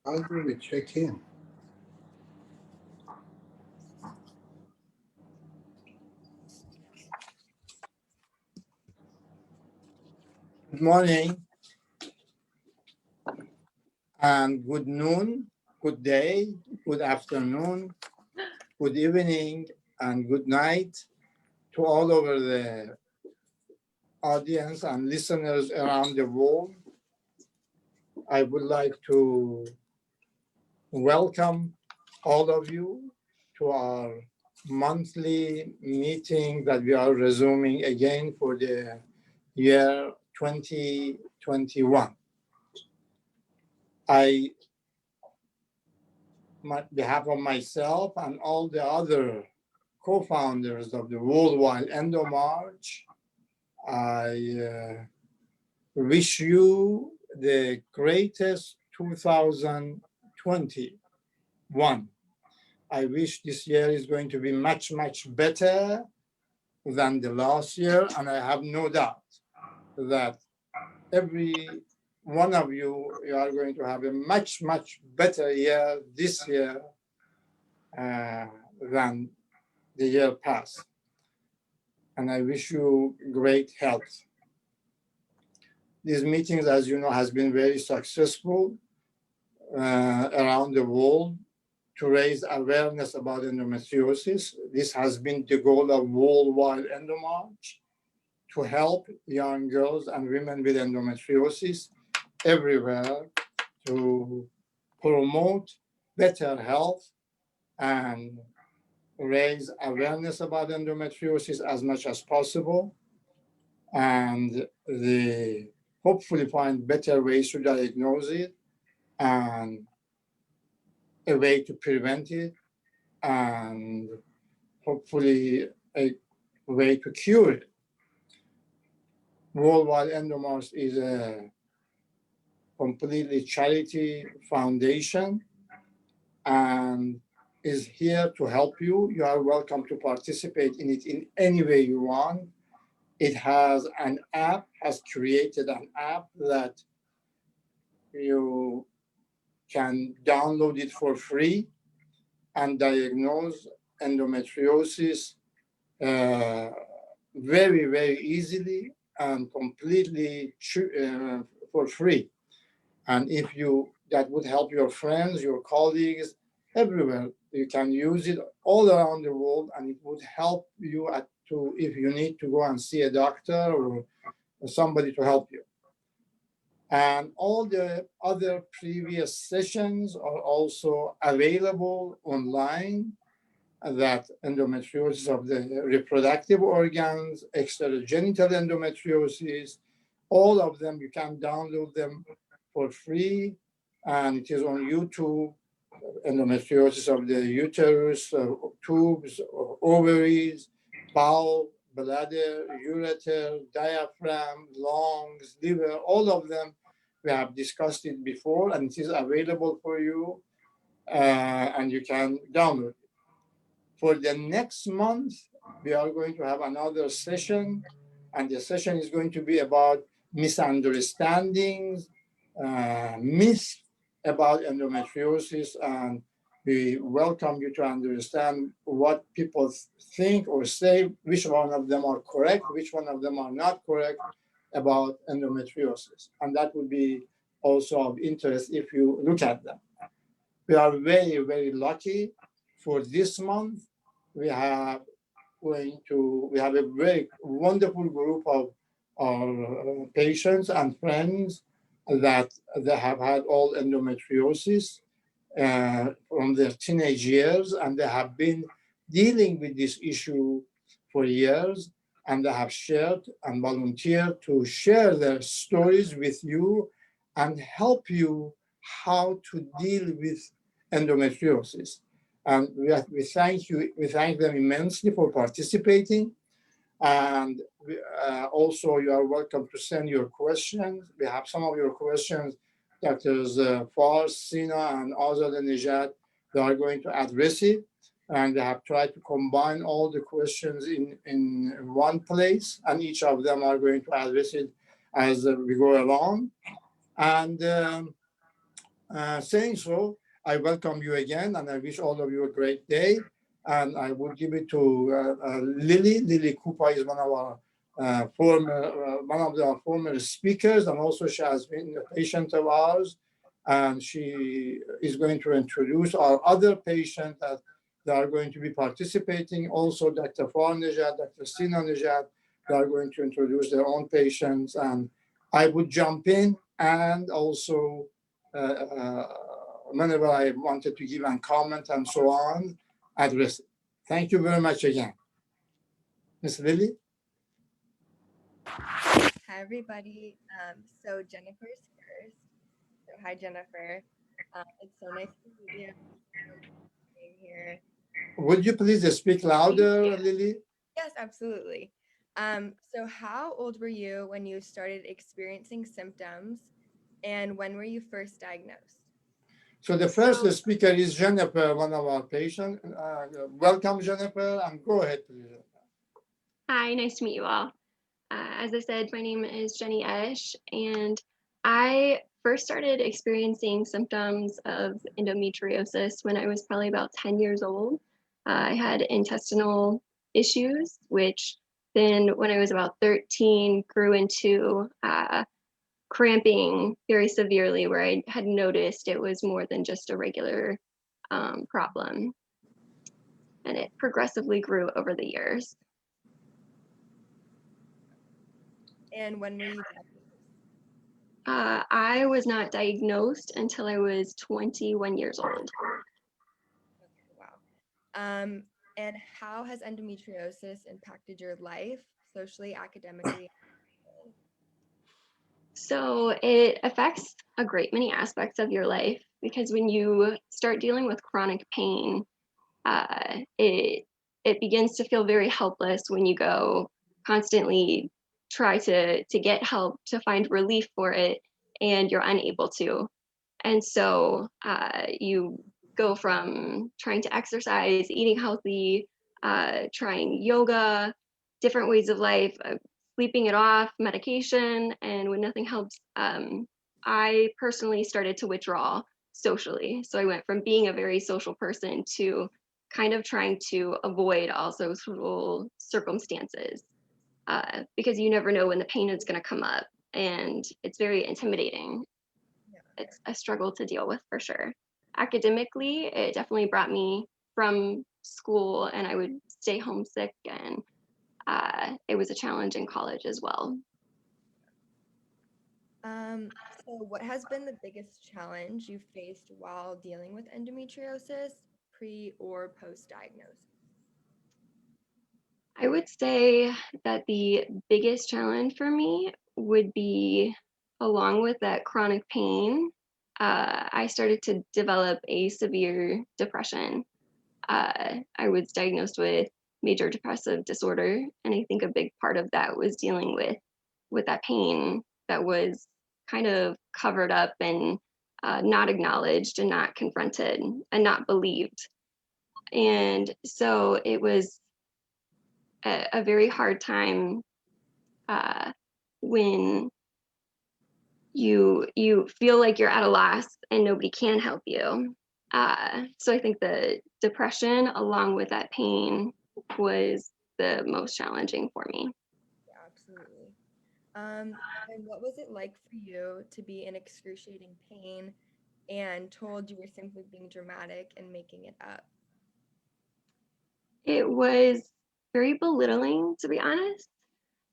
How do we check in? Good morning and good noon, good day, good afternoon, good evening, and good night to all over the audience and listeners around the world. I would like to welcome all of you to our monthly meeting that we are resuming again for the year 2021. On behalf of myself and all the other co-founders of the Worldwide Endo March, I wish you the greatest 2021. I wish this year is going to be much, much better than the last year, and I have no doubt that every one of you are going to have a much, much better year this year than the year past. And I wish you great health. These meetings, as you know, has been very successful around the world to raise awareness about endometriosis. This has been the goal of Worldwide Endo March, to help young girls and women with endometriosis everywhere to promote better health and raise awareness about endometriosis as much as possible, and hopefully find better ways to diagnose it and a way to prevent it, and hopefully a way to cure it. Worldwide Endomarch is a completely charity foundation and is here to help you. You are welcome to participate in it in any way you want. It has an app, has created an app that you can download it for free and diagnose endometriosis very, very easily and completely for free. And if that would help your friends, your colleagues, everywhere. You can use it all around the world, and it would help you if you need to go and see a doctor or somebody to help you. And all the other previous sessions are also available online. That endometriosis of the reproductive organs, extragenital endometriosis, all of them, you can download them for free, and it is on YouTube. Endometriosis of the uterus, tubes, ovaries, bowel, bladder, ureter, diaphragm, lungs, liver, all of them. We have discussed it before, and it is available for you, and you can download it. For the next month, we are going to have another session, and the session is going to be about misunderstandings, myths about endometriosis, and we welcome you to understand what people think or say, which one of them are correct, which one of them are not correct about endometriosis. And that would be also of interest if you look at them. We are very, very lucky. For this month, we have a very wonderful group of our patients and friends that they have had all endometriosis from their teenage years, and they have been dealing with this issue for years, and they have shared and volunteered to share their stories with you and help you how to deal with endometriosis. And we thank them immensely for participating. And also, you are welcome to send your questions. We have some of your questions. Doctors Farr, Ceana, and Azadeh Nezhat, they are going to address it. And they have tried to combine all the questions in one place, and each of them are going to address it as we go along. And Saying so, I welcome you again, and I wish all of you a great day. And I would give it to Lily. Lily Kupa is one of the former speakers, and also she has been a patient of ours. And she is going to introduce our other patients that are going to be participating. Also, Dr. Farr Nezhat, Dr. Ceana Nezhat, they are going to introduce their own patients. And I would jump in and also whenever I wanted to give a comment and so on, address it. Thank you very much again. Ms. Lily? Hi, everybody. So Jennifer's first. So hi, Jennifer. It's so nice to meet you. Being here. Would you please speak louder, Lily? Yes, absolutely. So how old were you when you started experiencing symptoms, and when were you first diagnosed? So the first speaker is Jennifer, one of our patients. Welcome, Jennifer, and go ahead, please. Hi, nice to meet you all. As I said, my name is Jenny Esch, and I first started experiencing symptoms of endometriosis when I was probably about 10 years old. I had intestinal issues, which then when I was about 13 grew into cramping very severely, where I had noticed it was more than just a regular problem. And it progressively grew over the years. And when were you diagnosed? I was not diagnosed until I was 21 years old. Okay, wow. And how has endometriosis impacted your life, socially, academically? So it affects a great many aspects of your life, because when you start dealing with chronic pain, it begins to feel very helpless when you go constantly try to get help to find relief for it, and you're unable to. And so you go from trying to exercise, eating healthy, trying yoga, different ways of life, sleeping it off, medication. And when nothing helps, I personally started to withdraw socially. So I went from being a very social person to kind of trying to avoid all social circumstances, because you never know when the pain is going to come up. And it's very intimidating. It's a struggle to deal with for sure. Academically, it definitely brought me from school, and I would stay homesick, and it was a challenge in college as well. So what has been the biggest challenge you faced while dealing with endometriosis, pre or post diagnosis? I would say that the biggest challenge for me would be, along with that chronic pain, I started to develop a severe depression. I was diagnosed with major depressive disorder, and I think a big part of that was dealing with that pain that was kind of covered up and not acknowledged and not confronted and not believed. And so it was a very hard time uh, when you feel like you're at a loss and nobody can help you. So I think the depression, along with that pain, was the most challenging for me. Yeah, absolutely. And what was it like for you to be in excruciating pain and told you were simply being dramatic and making it up? It was very belittling, to be honest.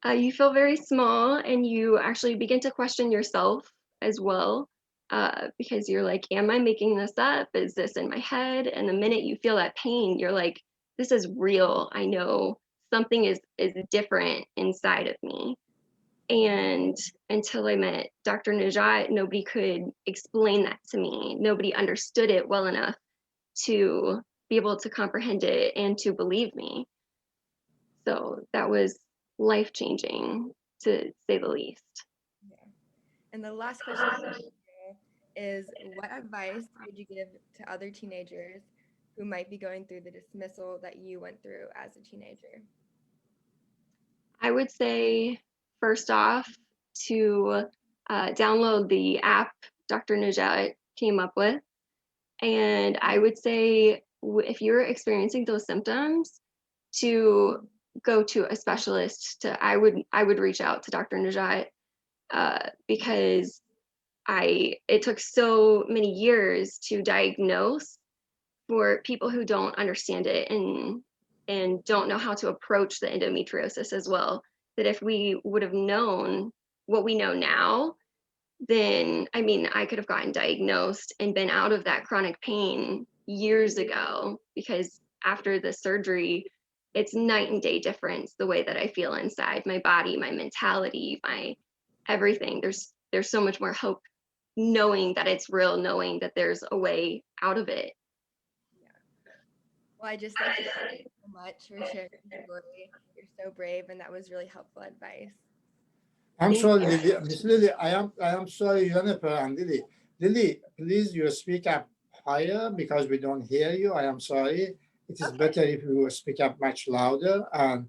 You feel very small, and you actually begin to question yourself as well, because you're like, am I making this up? Is this in my head? And the minute you feel that pain, you're like, this is real. I know something is different inside of me. And until I met Dr. Nezhat, nobody could explain that to me. Nobody understood it well enough to be able to comprehend it and to believe me. So that was life changing, to say the least. Yeah. And the last question I have is, what advice would you give to other teenagers who might be going through the dismissal that you went through as a teenager? I would say, first off, to download the app Dr. Nezhat came up with. And I would say if you're experiencing those symptoms, to go to a specialist. I would reach out to Dr. Nezhat because it took so many years to diagnose for people who don't understand it and don't know how to approach the endometriosis as well. That if we would have known what we know now, then I mean, I could have gotten diagnosed and been out of that chronic pain years ago, because after the surgery, it's night and day difference the way that I feel inside my body, my mentality, my everything. There's so much more hope knowing that it's real, knowing that there's a way out of it. Well, I just like to thank you so much for sharing your story. You're so brave, and that was really helpful advice. I'm Thank sorry, you. Lily. Miss Lily, I am sorry, Jennifer and Lily. Lily, please you speak up higher because we don't hear you. I am sorry. It is better if you speak up much louder. And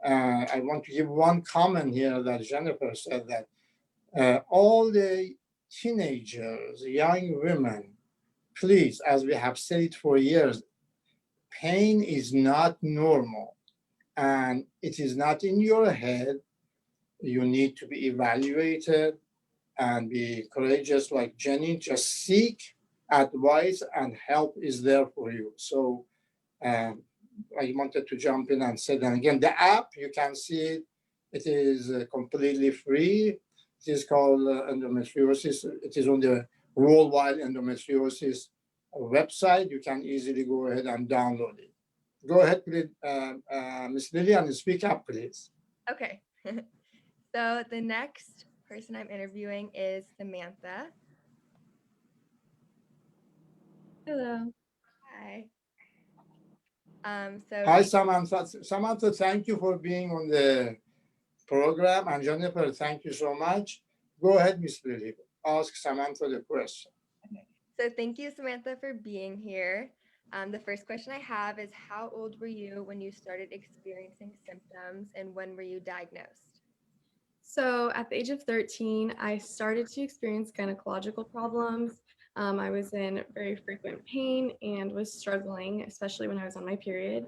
I want to give one comment here that Jennifer said that all the teenagers, young women, please, as we have said it for years, pain is not normal and it is not in your head. You need to be evaluated and be courageous like Jenny. Just seek advice and help is there for you. So I wanted to jump in and say that again. The app, you can see it. It is completely free. It is called Endometriosis. It is on the Worldwide Endometriosis website. You can easily go ahead and download it. Go ahead, please, Ms. Lillian, speak up, please. Okay. So the next person I'm interviewing is Samantha. Hello. Hi. Hi, Samantha. Samantha, thank you for being on the program. And Jennifer, thank you so much. Go ahead, Ms. Lily. Ask Samantha the question. Okay. So thank you, Samantha, for being here. The first question I have is, how old were you when you started experiencing symptoms, and when were you diagnosed? So at the age of 13, I started to experience gynecological problems. I was in very frequent pain and was struggling, especially when I was on my period.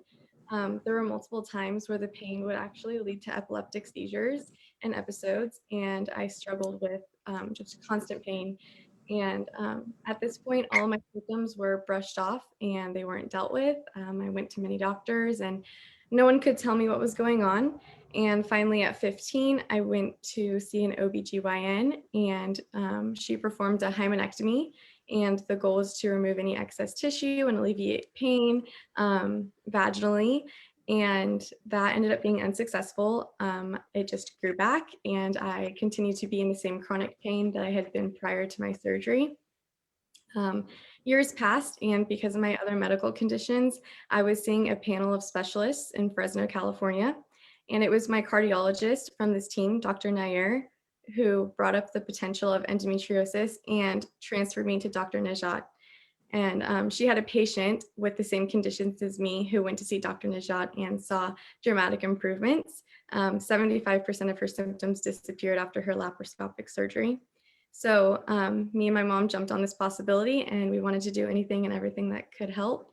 There were multiple times where the pain would actually lead to epileptic seizures and episodes, and I struggled with just constant pain. And at this point, all of my symptoms were brushed off and they weren't dealt with. I went to many doctors and no one could tell me what was going on. And finally, at 15, I went to see an OBGYN and she performed a hymenectomy. And the goal was to remove any excess tissue and alleviate pain vaginally. And that ended up being unsuccessful. It just grew back and I continued to be in the same chronic pain that I had been prior to my surgery. Years passed, and because of my other medical conditions, I was seeing a panel of specialists in Fresno, California. And it was my cardiologist from this team, Dr. Nair, who brought up the potential of endometriosis and transferred me to Dr. Nezhat. And she had a patient with the same conditions as me who went to see Dr. Nezhat and saw dramatic improvements. 75% of her symptoms disappeared after her laparoscopic surgery. So me and my mom jumped on this possibility and we wanted to do anything and everything that could help.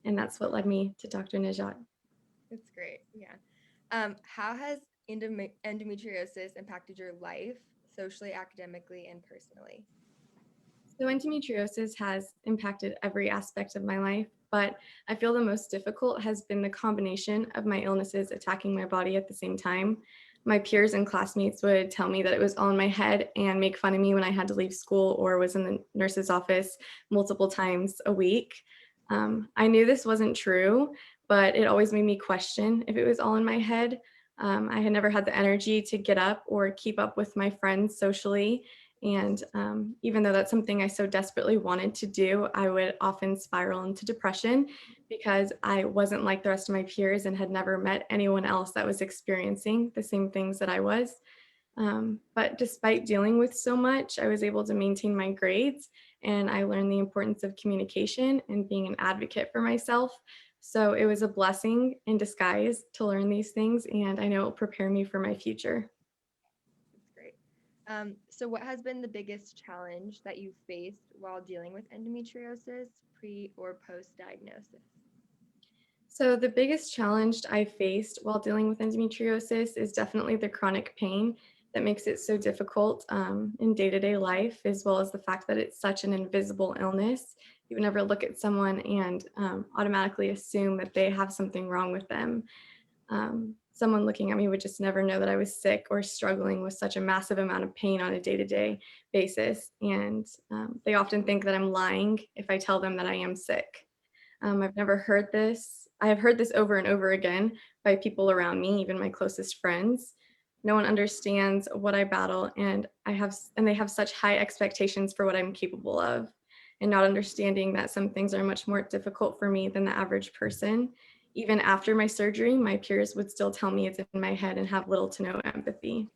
And that's what led me to Dr. Nezhat. That's great. Yeah. How has endometriosis impacted your life, socially, academically, and personally? So endometriosis has impacted every aspect of my life, but I feel the most difficult has been the combination of my illnesses attacking my body at the same time. My peers and classmates would tell me that it was all in my head and make fun of me when I had to leave school or was in the nurse's office multiple times a week. I knew this wasn't true, but it always made me question if it was all in my head. I had never had the energy to get up or keep up with my friends socially. And even though that's something I so desperately wanted to do, I would often spiral into depression because I wasn't like the rest of my peers and had never met anyone else that was experiencing the same things that I was. But despite dealing with so much, I was able to maintain my grades and I learned the importance of communication and being an advocate for myself. So it was a blessing in disguise to learn these things, and I know it will prepare me for my future. That's great. So what has been the biggest challenge that you faced while dealing with endometriosis, pre or post diagnosis? So the biggest challenge I faced while dealing with endometriosis is definitely the chronic pain that makes it so difficult in day-to-day life, as well as the fact that it's such an invisible illness. You would never look at someone and automatically assume that they have something wrong with them. Someone looking at me would just never know that I was sick or struggling with such a massive amount of pain on a day-to-day basis. And they often think that I'm lying if I tell them that I am sick. I've never heard this. I have heard this over and over again by people around me, even my closest friends. No one understands what I battle, and they have such high expectations for what I'm capable of, and not understanding that some things are much more difficult for me than the average person. Even after my surgery, my peers would still tell me it's in my head and have little to no empathy.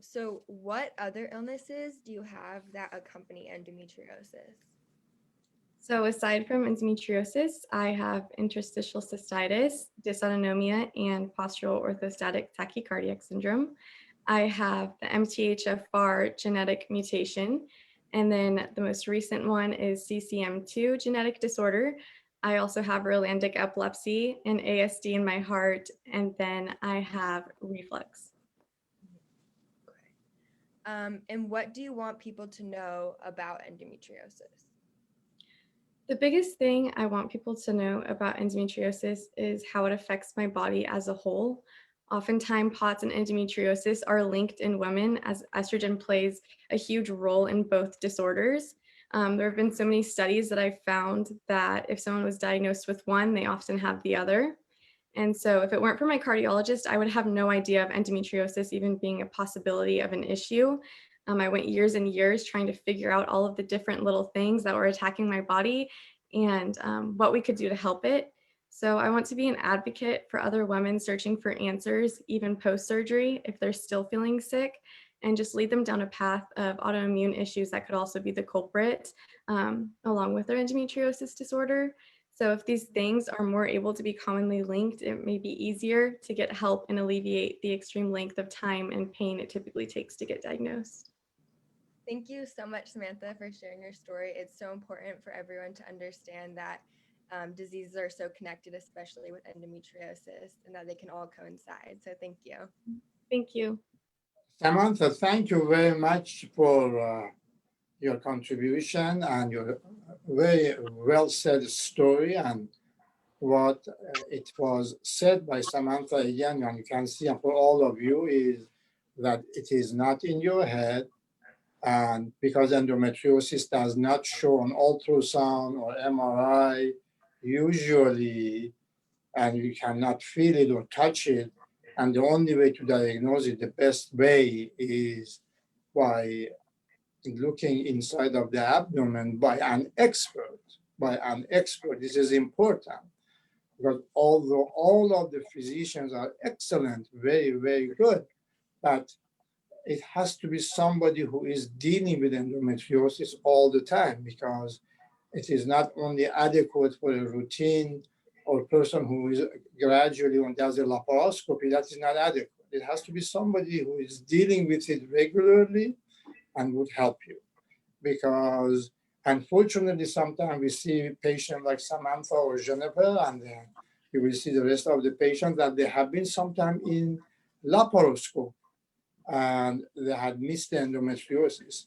So what other illnesses do you have that accompany endometriosis? So aside from endometriosis, I have interstitial cystitis, dysautonomia, and postural orthostatic tachycardiac syndrome. I have the MTHF Farr genetic mutation. And then the most recent one is CCM2 genetic disorder. I also have Rolandic epilepsy and ASD in my heart. And then I have reflux. And what do you want people to know about endometriosis? The biggest thing I want people to know about endometriosis is how it affects my body as a whole. Oftentimes, POTS and endometriosis are linked in women as estrogen plays a huge role in both disorders. There have been so many studies that I've found that if someone was diagnosed with one, they often have the other. And so if it weren't for my cardiologist, I would have no idea of endometriosis even being a possibility of an issue. I went years and years trying to figure out all of the different little things that were attacking my body and what we could do to help it. So I want to be an advocate for other women searching for answers, even post-surgery, if they're still feeling sick, and just lead them down a path of autoimmune issues that could also be the culprit, along with their endometriosis disorder. So if these things are more able to be commonly linked, it may be easier to get help and alleviate the extreme length of time and pain it typically takes to get diagnosed. Thank you so much, Samantha, for sharing your story. It's so important for everyone to understand that diseases are so connected, especially with endometriosis, and that they can all coincide. So thank you. Thank you. Samantha, thank you very much for your contribution and your very well said story, and what it was said by Samantha again, and you can see, and for all of you, is that it is not in your head. And because endometriosis does not show on ultrasound or MRI, usually, and you cannot feel it or touch it, and the only way to diagnose it, the best way, is by looking inside of the abdomen by an expert. This is important, because although all of the physicians are excellent, very, very good, but it has to be somebody who is dealing with endometriosis all the time, because it is not only adequate for a routine or person who is gradually and does a laparoscopy. That is not adequate. It has to be somebody who is dealing with it regularly and would help you. Because unfortunately, sometimes we see patients like Samantha or Jennifer, and then you will see the rest of the patients that they have been sometime in laparoscope and they had missed the endometriosis.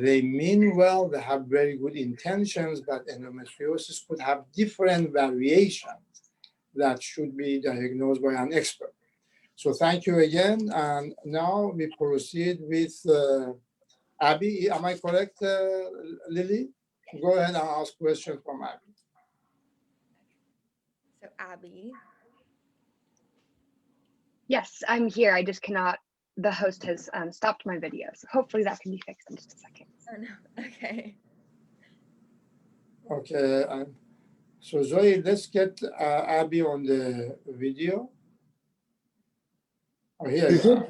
They mean well, they have very good intentions, but endometriosis could have different variations that should be diagnosed by an expert. So thank you again. And now we proceed with Abby. Am I correct, Lily? Go ahead and ask questions from Abby. So Abby. Yes, I'm here. I just cannot. The host has stopped my video, so hopefully that can be fixed in just a second. Oh no. Okay. Okay. So Zoe, let's get Abby on the video. Oh, here Is you are.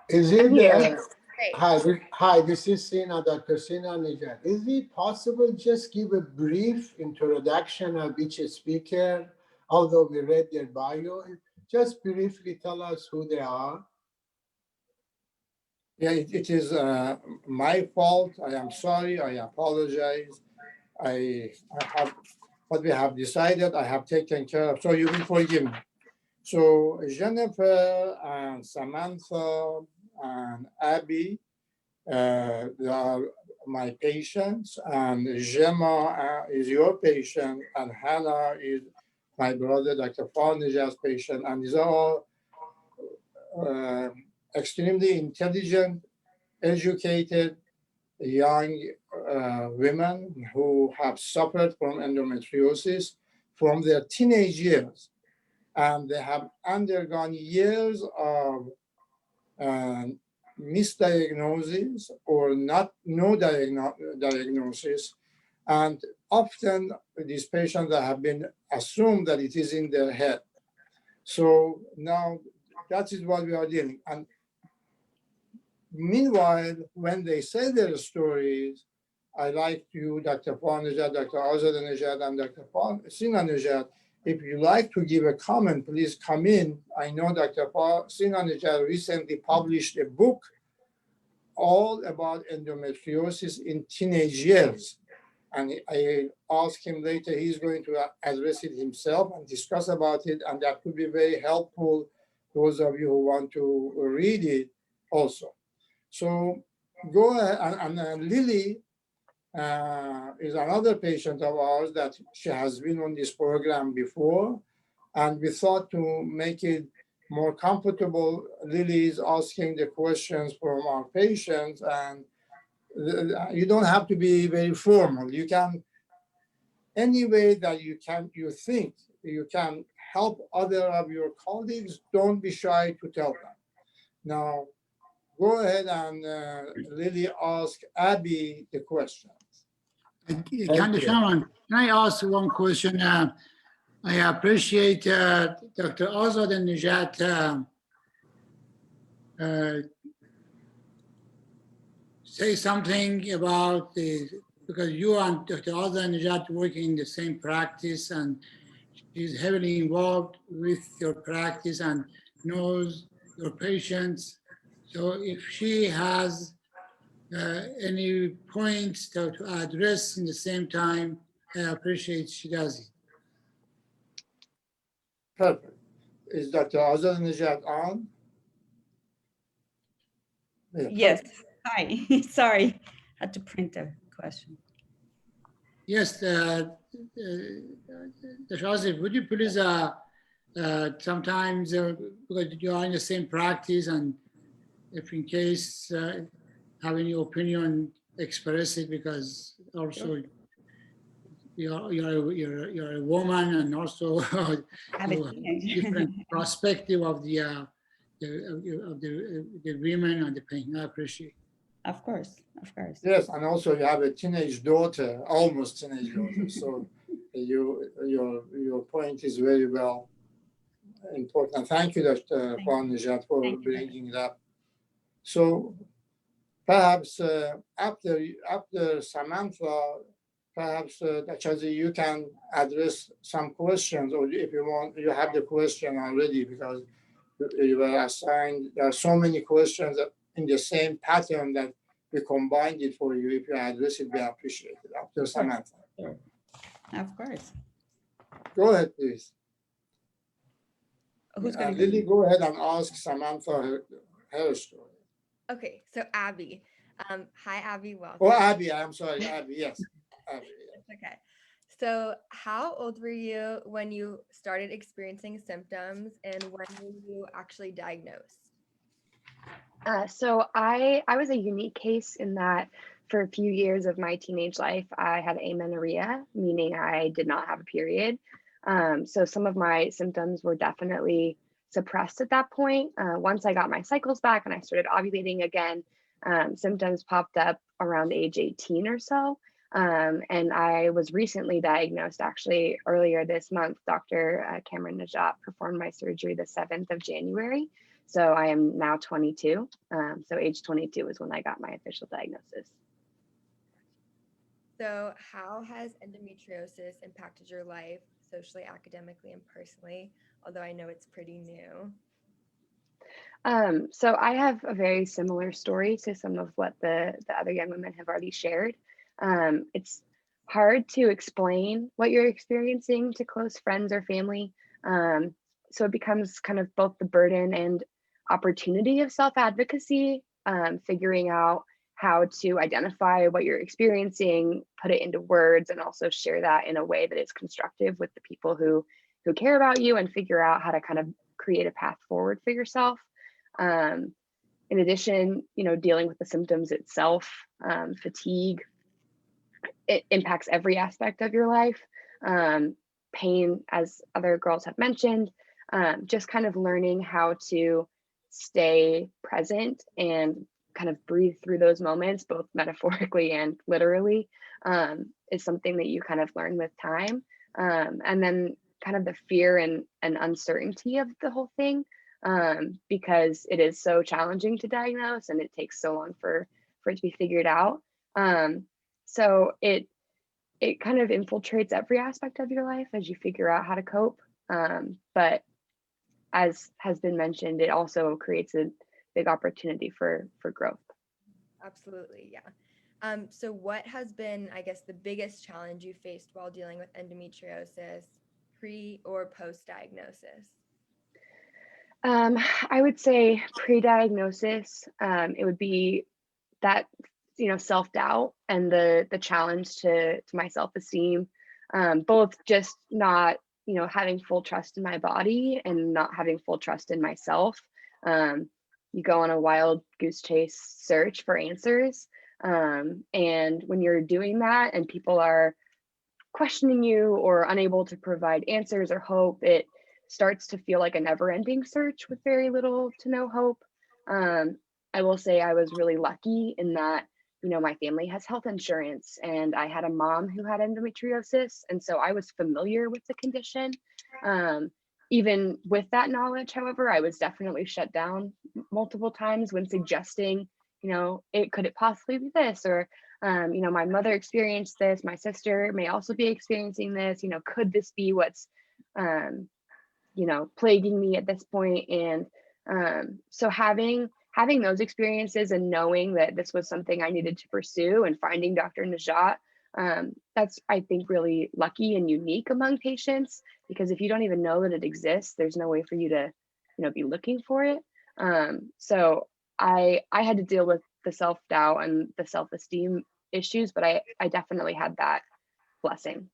it, Great. hi, this is Dr. Ceana Nezhat. Is it possible just give a brief introduction of each speaker, although we read their bio, just briefly tell us who they are? Yeah, it is my fault. I am sorry. I apologize. I have what we have decided. I have taken care of. So you will forgive me. So Jennifer and Samantha and Abby, they are my patients, and Jhemma is your patient, and Hannah is my brother, Dr. Farr Nezhat's patient, and these are all uh, extremely intelligent, educated, young women who have suffered from endometriosis from their teenage years, and they have undergone years of uh, misdiagnosis or no diagnosis, and often these patients have been assumed that it is in their head. So now that is what we are dealing. And meanwhile, when they say their stories, I like you, Dr. Farr Nezhat, Dr. Azadeh Nezhat, and Dr. Ceana Nezhat. If you like to give a comment, please come in. I know Dr. Ceana Nezhat recently published a book all about endometriosis in teenage years. And I asked him later, he's going to address it himself and discuss about it. And that could be very helpful, those of you who want to read it also. So go ahead, and Lily is another patient of ours that she has been on this program before. And we thought to make it more comfortable, Lily is asking the questions from our patients, and you don't have to be very formal. You can, any way that you think you can help other of your colleagues, don't be shy to tell them. Now, go ahead and Lily ask Abby the questions. Can I ask one question? I appreciate Dr. Azadeh Nezhat say something about because you and Dr. Azadeh Nezhat work in the same practice, and she's heavily involved with your practice and knows your patients. So if she has any points to address in the same time, I appreciate she does it. Perfect. Is Dr. Azadeh Nezhat on? Yeah, Yes. perfect. Hi. Sorry, had to print a question. Yes, Dr. Azadeh, would you please sometimes, because you are in the same practice, and if in case have any opinion, express it, because also you're a woman, and also Have a you have teenager. different perspective of the women and the pain. I appreciate it. Of course, of course. Yes, and also you have a teenage daughter, almost teenage daughter. So your point is very well important. Thank you, Dr. Farr Nezhat, for bringing it up. So perhaps after Samantha, perhaps Dr. you can address some questions, or if you want, you have the question already, because you were assigned. There are so many questions in the same pattern that we combined it for you. If you address it, we appreciate it. After Samantha. Sure. Of course. Go ahead, please. Who's going to Lily, go ahead and ask Samantha her story. Okay, so Abby. Hi, Abby. Welcome. Oh, Abby, I'm sorry, Abby, yes. Abby, yes. Okay. So how old were you when you started experiencing symptoms, and when were you actually diagnosed? So I was a unique case in that for a few years of my teenage life, I had amenorrhea, meaning I did not have a period. So some of my symptoms were definitely suppressed at that point. Once I got my cycles back and I started ovulating again, symptoms popped up around age 18 or so. And I was recently diagnosed, actually earlier this month. Dr. Camran Nezhat performed my surgery the 7th of January. So I am now 22. So age 22 is when I got my official diagnosis. So how has endometriosis impacted your life socially, academically, and personally? Although I know it's pretty new. So I have a very similar story to some of what the other young women have already shared. It's hard to explain what you're experiencing to close friends or family. So it becomes kind of both the burden and opportunity of self-advocacy, figuring out how to identify what you're experiencing, put it into words, and also share that in a way that is constructive with the people who care about you, and figure out how to kind of create a path forward for yourself. In addition, dealing with the symptoms itself, fatigue, it impacts every aspect of your life. Pain, as other girls have mentioned, just kind of learning how to stay present and kind of breathe through those moments, both metaphorically and literally, is something that you kind of learn with time. And then kind of the fear and uncertainty of the whole thing, because it is so challenging to diagnose and it takes so long for it to be figured out. So it kind of infiltrates every aspect of your life as you figure out how to cope. But as has been mentioned, it also creates a big opportunity for growth. Absolutely, yeah. So what has been, I guess, the biggest challenge you faced while dealing with endometriosis, pre or post-diagnosis? I would say pre-diagnosis, it would be that, self-doubt and the challenge to my self-esteem, both just not, having full trust in my body and not having full trust in myself. You go on a wild goose chase search for answers. And when you're doing that and people are questioning you or unable to provide answers or hope, it starts to feel like a never-ending search with very little to no hope. I will say I was really lucky in that, my family has health insurance and I had a mom who had endometriosis. And so I was familiar with the condition. Even with that knowledge, however, I was definitely shut down multiple times when suggesting, could it possibly be this? Or, my mother experienced this, my sister may also be experiencing this, could this be what's, plaguing me at this point? And so having those experiences and knowing that this was something I needed to pursue and finding Dr. Nezhat, that's, I think, really lucky and unique among patients, because if you don't even know that it exists, there's no way for you to, be looking for it. So I had to deal with the self-doubt and the self-esteem issues, but I definitely had that blessing.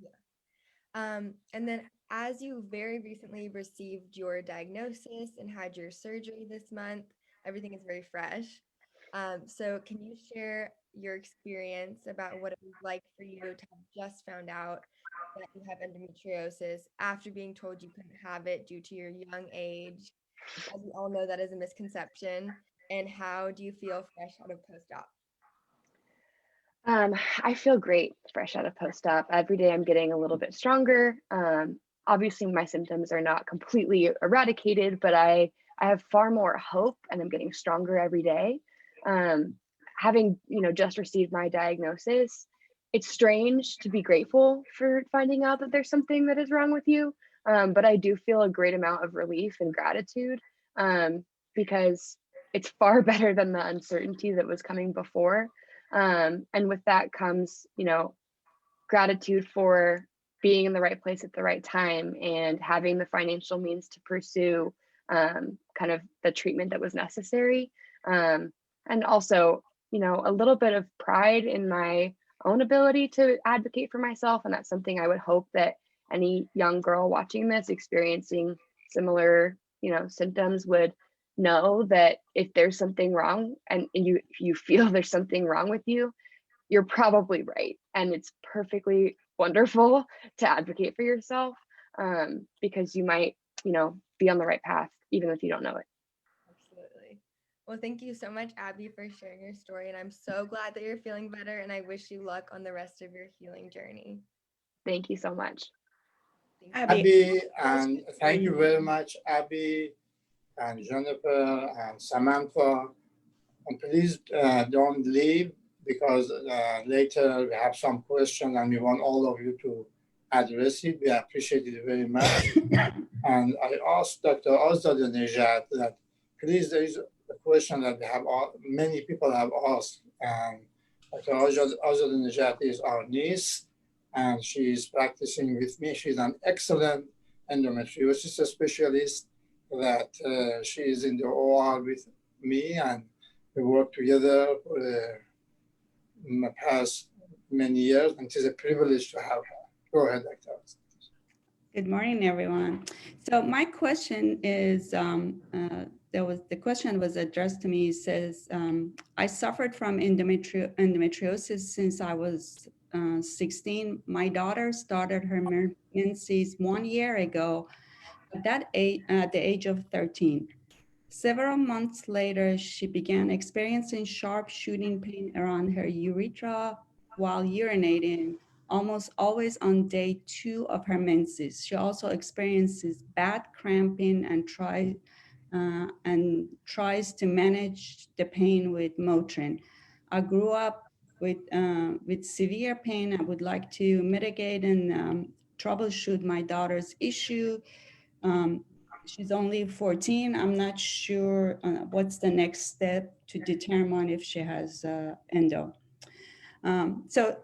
Yeah. And then as you very recently received your diagnosis and had your surgery this month, everything is very fresh. So can you share your experience about what it was like for you to have just found out that you have endometriosis after being told you couldn't have it due to your young age? As we all know, that is a misconception. And how do you feel fresh out of post-op? I feel great fresh out of post-op. Every day I'm getting a little bit stronger. Obviously my symptoms are not completely eradicated, but I have far more hope and I'm getting stronger every day. Having, just received my diagnosis, it's strange to be grateful for finding out that there's something that is wrong with you. But I do feel a great amount of relief and gratitude, because it's far better than the uncertainty that was coming before. And with that comes, gratitude for being in the right place at the right time and having the financial means to pursue kind of the treatment that was necessary. And also, a little bit of pride in my own ability to advocate for myself. And that's something I would hope that any young girl watching this, experiencing similar, symptoms, would know that if there's something wrong and you feel there's something wrong with you, you're probably right. And it's perfectly wonderful to advocate for yourself, because you might, be on the right path, even if you don't know it. Absolutely. Well, thank you so much, Abby, for sharing your story. And I'm so glad that you're feeling better. And I wish you luck on the rest of your healing journey. Thank you so much. Abby, and thank you very much, Abby and Jennifer and Samantha. And please don't leave, because later we have some questions and we want all of you to address it. We appreciate it very much. And I asked Dr. Azadeh Nezhat that please, there is a question that many people have asked, and Dr. Azadeh Nezhat is our niece, and she is practicing with me. She's an excellent endometriosis specialist that she is in the OR with me, and we work together for the past many years, and it is a privilege to have her. Go ahead, Dr. Good morning, everyone. So my question is, the question was addressed to me. It says, I suffered from endometriosis since I was 16. My daughter started her menses 1 year ago at the age of 13. Several months later, she began experiencing sharp shooting pain around her urethra while urinating, almost always on day 2 of her menses. She also experiences bad cramping and tries to manage the pain with Motrin. I grew up with severe pain. I would like to mitigate and troubleshoot my daughter's issue. She's only 14. I'm not sure what's the next step to determine if she has endo. So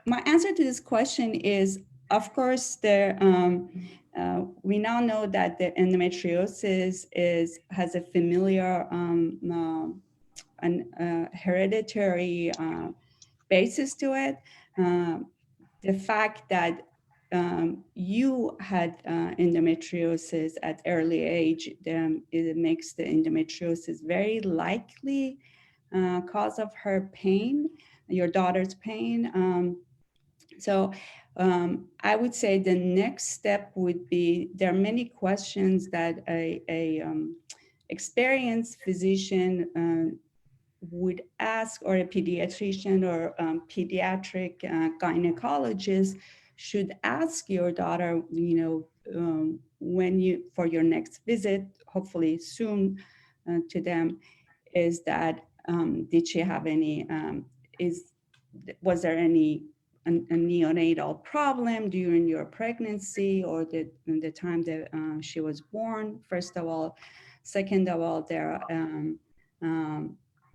my answer to this question is, of course, we now know that the endometriosis has a familiar hereditary basis to it. The fact that you had endometriosis at early age, it makes the endometriosis very likely cause of her pain, your daughter's pain. So I would say the next step would be, there are many questions that a experienced physician would ask, or a pediatrician or pediatric gynecologist should ask your daughter, for your next visit, hopefully soon to them, is that did she have any, was there any a neonatal problem during your pregnancy or the time that she was born, first of all. Second of all, there are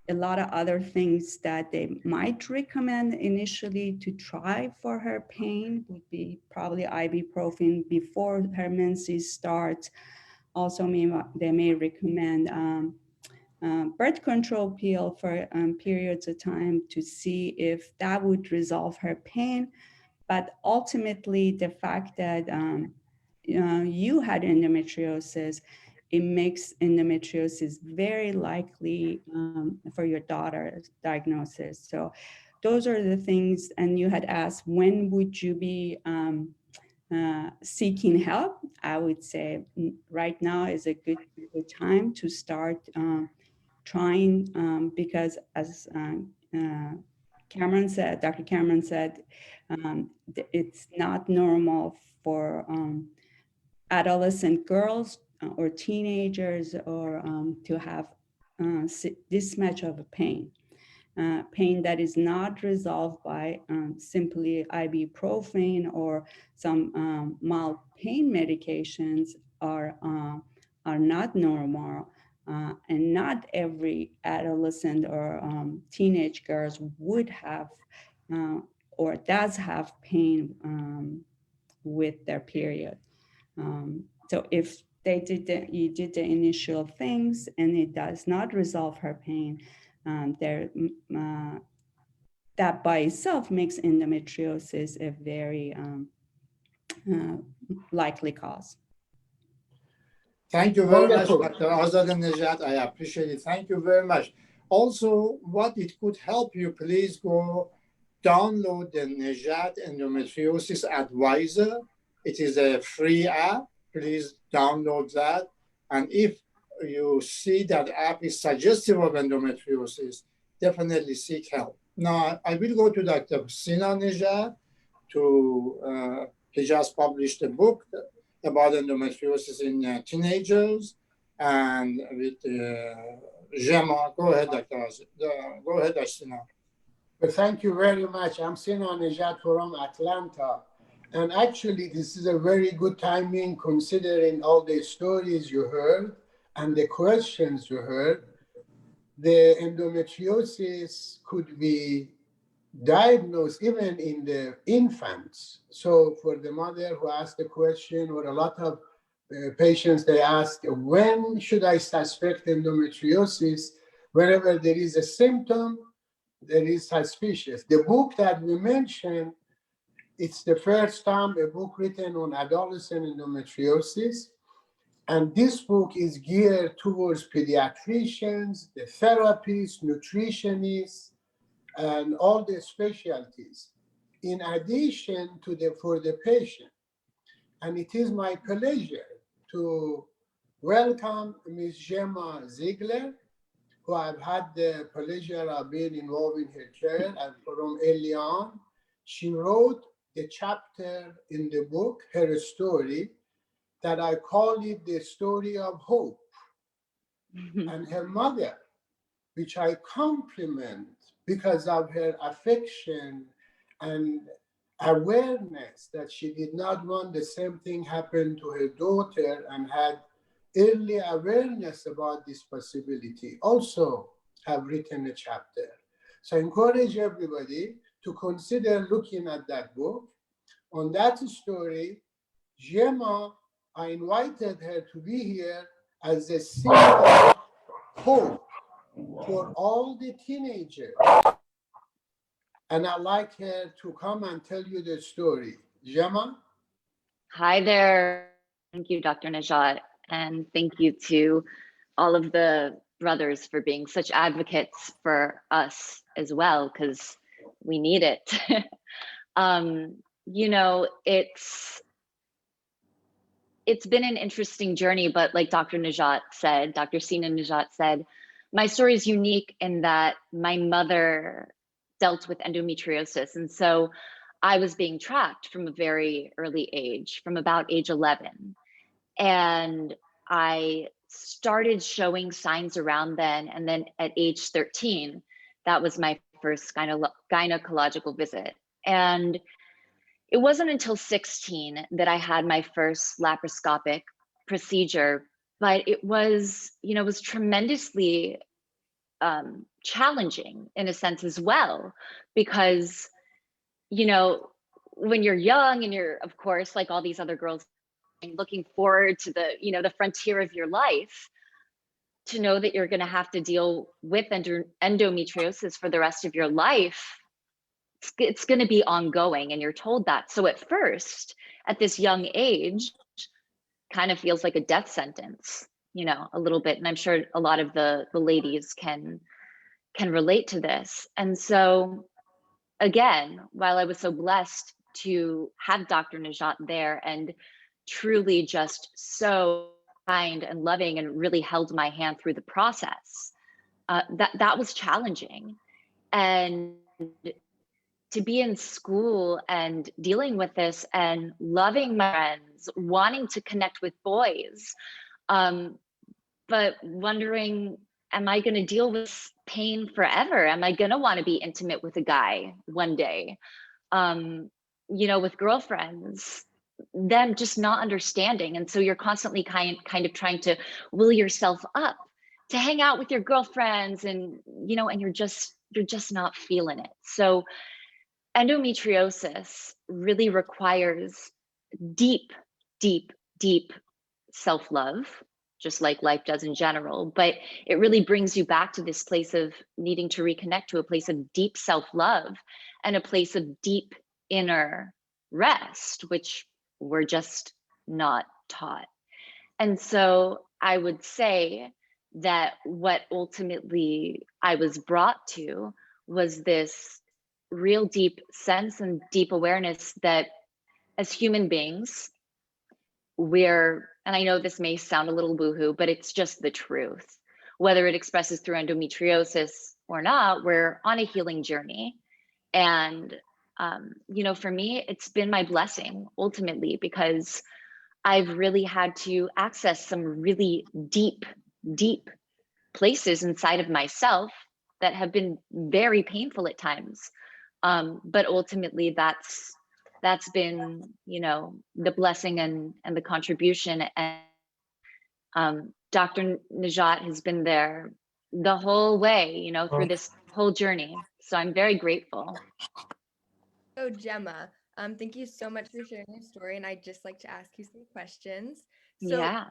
a lot of other things that they might recommend initially to try for her pain would be probably ibuprofen before her menses starts. Also, they may recommend birth control pill for periods of time to see if that would resolve her pain. But ultimately, the fact that you had endometriosis, it makes endometriosis very likely for your daughter's diagnosis. So those are the things. And you had asked, when would you be seeking help? I would say right now is a good time to start trying, because as Camran said, Dr. Camran said, it's not normal for adolescent girls or teenagers or to have this much of a pain. Pain that is not resolved by simply ibuprofen or some mild pain medications are not normal. And not every adolescent or teenage girls would have or does have pain with their period. So if you did the initial things and it does not resolve her pain, that by itself makes endometriosis a very likely cause. Thank you very much, Wonderful. Dr. Azadeh Nezhat. I appreciate it. Thank you very much. Also, what it could help you, please go download the Nezhat Endometriosis Advisor. It is a free app. Please download that. And if you see that app is suggestive of endometriosis, definitely seek help. Now, I will go to Dr. Ceana Nezhat he just published a book about endometriosis in teenagers, and with Jhemma. Go ahead, Dr. Go ahead, Ceana. Well, thank you very much. I'm Ceana Nezhat from Atlanta. And actually, this is a very good timing considering all the stories you heard and the questions to her, the endometriosis could be diagnosed even in the infants. So for the mother who asked the question, or a lot of patients, they ask, when should I suspect endometriosis? Whenever there is a symptom, there is suspicious. The book that we mentioned, it's the first time a book written on adolescent endometriosis. And this book is geared towards pediatricians, the therapists, nutritionists, and all the specialties, in addition to for the patient. And it is my pleasure to welcome Ms. Gemma Ziegler, who I've had the pleasure of being involved in her care and from early on. She wrote the chapter in the book, her story, that I call it the story of hope. And her mother, which I compliment because of her affection and awareness that she did not want the same thing happen to her daughter, and had early awareness about this possibility, also have written a chapter. So I encourage everybody to consider looking at that book. On that story, Jhemma, I invited her to be here as a symbol of hope for all the teenagers. And I'd like her to come and tell you the story. Jhemma? Hi there. Thank you, Dr. Nezhat. And thank you to all of the brothers for being such advocates for us as well, because we need it. You know, it's been an interesting journey, but like Dr. Nezhat said, Dr. Ceana Nezhat said, my story is unique in that my mother dealt with endometriosis. And so I was being tracked from a very early age, from about age 11. And I started showing signs around then. And then at age 13, that was my first gynecological visit. And it wasn't until 16 that I had my first laparoscopic procedure, but it was, you know, it was tremendously challenging in a sense as well, because, you know, when you're young and you're, of course, like all these other girls, looking forward to the, you know, the frontier of your life, to know that you're going to have to deal with endometriosis for the rest of your life, it's going to be ongoing, and you're told that. So at first, at this young age, kind of feels like a death sentence, you know, a little bit. And I'm sure a lot of the ladies can relate to this. And so again, while I was so blessed to have Dr. Nezhat there, and truly just so kind and loving, and really held my hand through the process, that was challenging. And to be in school and dealing with this and loving my friends, wanting to connect with boys, but wondering, am I going to deal with pain forever? Am I going to want to be intimate with a guy one day? You know, with girlfriends, them just not understanding. And so you're constantly kind of trying to will yourself up to hang out with your girlfriends, and, you know, and you're just not feeling it. So endometriosis really requires deep, deep, deep self-love, just like life does in general, but it really brings you back to this place of needing to reconnect to a place of deep self-love and a place of deep inner rest, which we're just not taught. And so I would say that what ultimately I was brought to was this real deep sense and deep awareness that as human beings, we're, and I know this may sound a little boohoo, but it's just the truth. Whether it expresses through endometriosis or not, we're on a healing journey. And, you know, for me, it's been my blessing ultimately, because I've really had to access some really deep, deep places inside of myself that have been very painful at times. But ultimately that's been, you know, the blessing and the contribution. And Dr. Nezhat has been there the whole way, you know, through this whole journey. So I'm very grateful. So Gemma, thank you so much for sharing your story. And I'd just like to ask you some questions. So Yeah.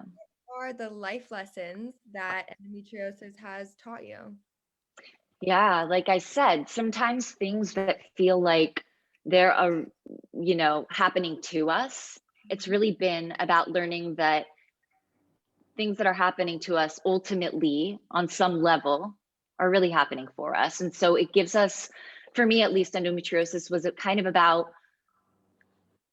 what are the life lessons that endometriosis has taught you? Yeah, like I said, sometimes things that feel like they're you know, happening to us, it's really been about learning that things that are happening to us ultimately on some level are really happening for us. And so it gives us, for me at least, endometriosis was kind of about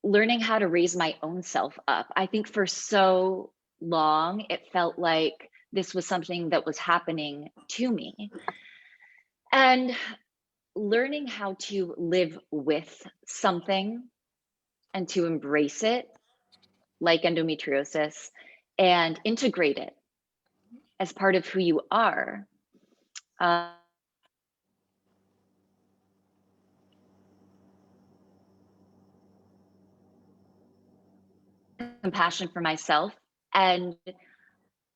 learning how to raise my own self up. I think for so long, it felt like this was something that was happening to me. And learning how to live with something and to embrace it, like endometriosis, and integrate it as part of who you are. Compassion for myself. And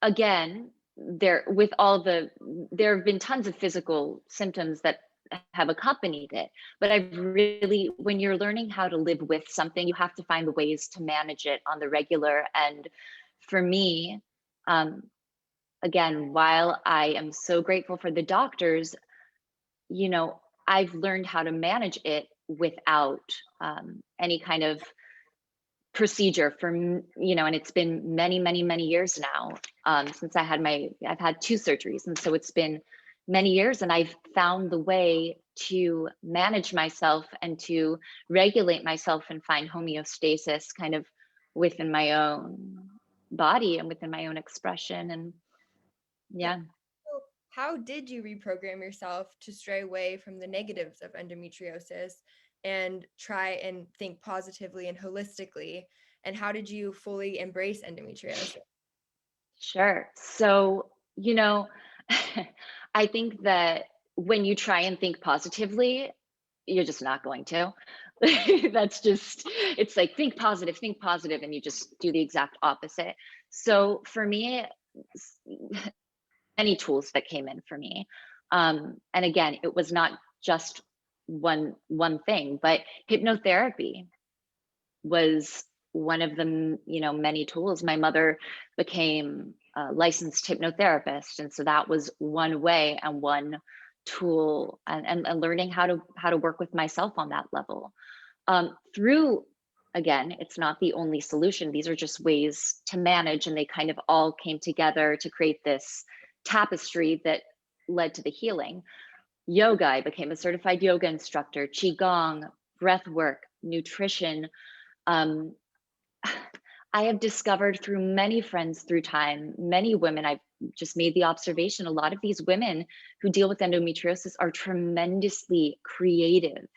again, there have been tons of physical symptoms that have accompanied it, but I've really, when you're learning how to live with something, you have to find the ways to manage it on the regular. And for me, again, while I am so grateful for the doctors, you know, I've learned how to manage it without any kind of procedure for, you know, and it's been many years now since I've had 2 surgeries. And so it's been many years, and I've found the way to manage myself and to regulate myself and find homeostasis kind of within my own body and within my own expression. And yeah. So how did you reprogram yourself to stray away from the negatives of endometriosis and try and think positively and holistically? And how did you fully embrace endometriosis? Sure. So, you know, I think that when you try and think positively, you're just not going to. That's just, it's like think positive, and you just do the exact opposite. So for me, many tools that came in for me. And again, it was not just one thing, but hypnotherapy was one of the, you know, many tools. My mother became a licensed hypnotherapist, and so that was one way and one tool, and learning how to work with myself on that level. Through, again, it's not the only solution. These are just ways to manage, and they kind of all came together to create this tapestry that led to the healing. Yoga, I became a certified yoga instructor, qigong, breath work, nutrition. I have discovered through many friends through time, many women, I've just made the observation, a lot of these women who deal with endometriosis are tremendously creative.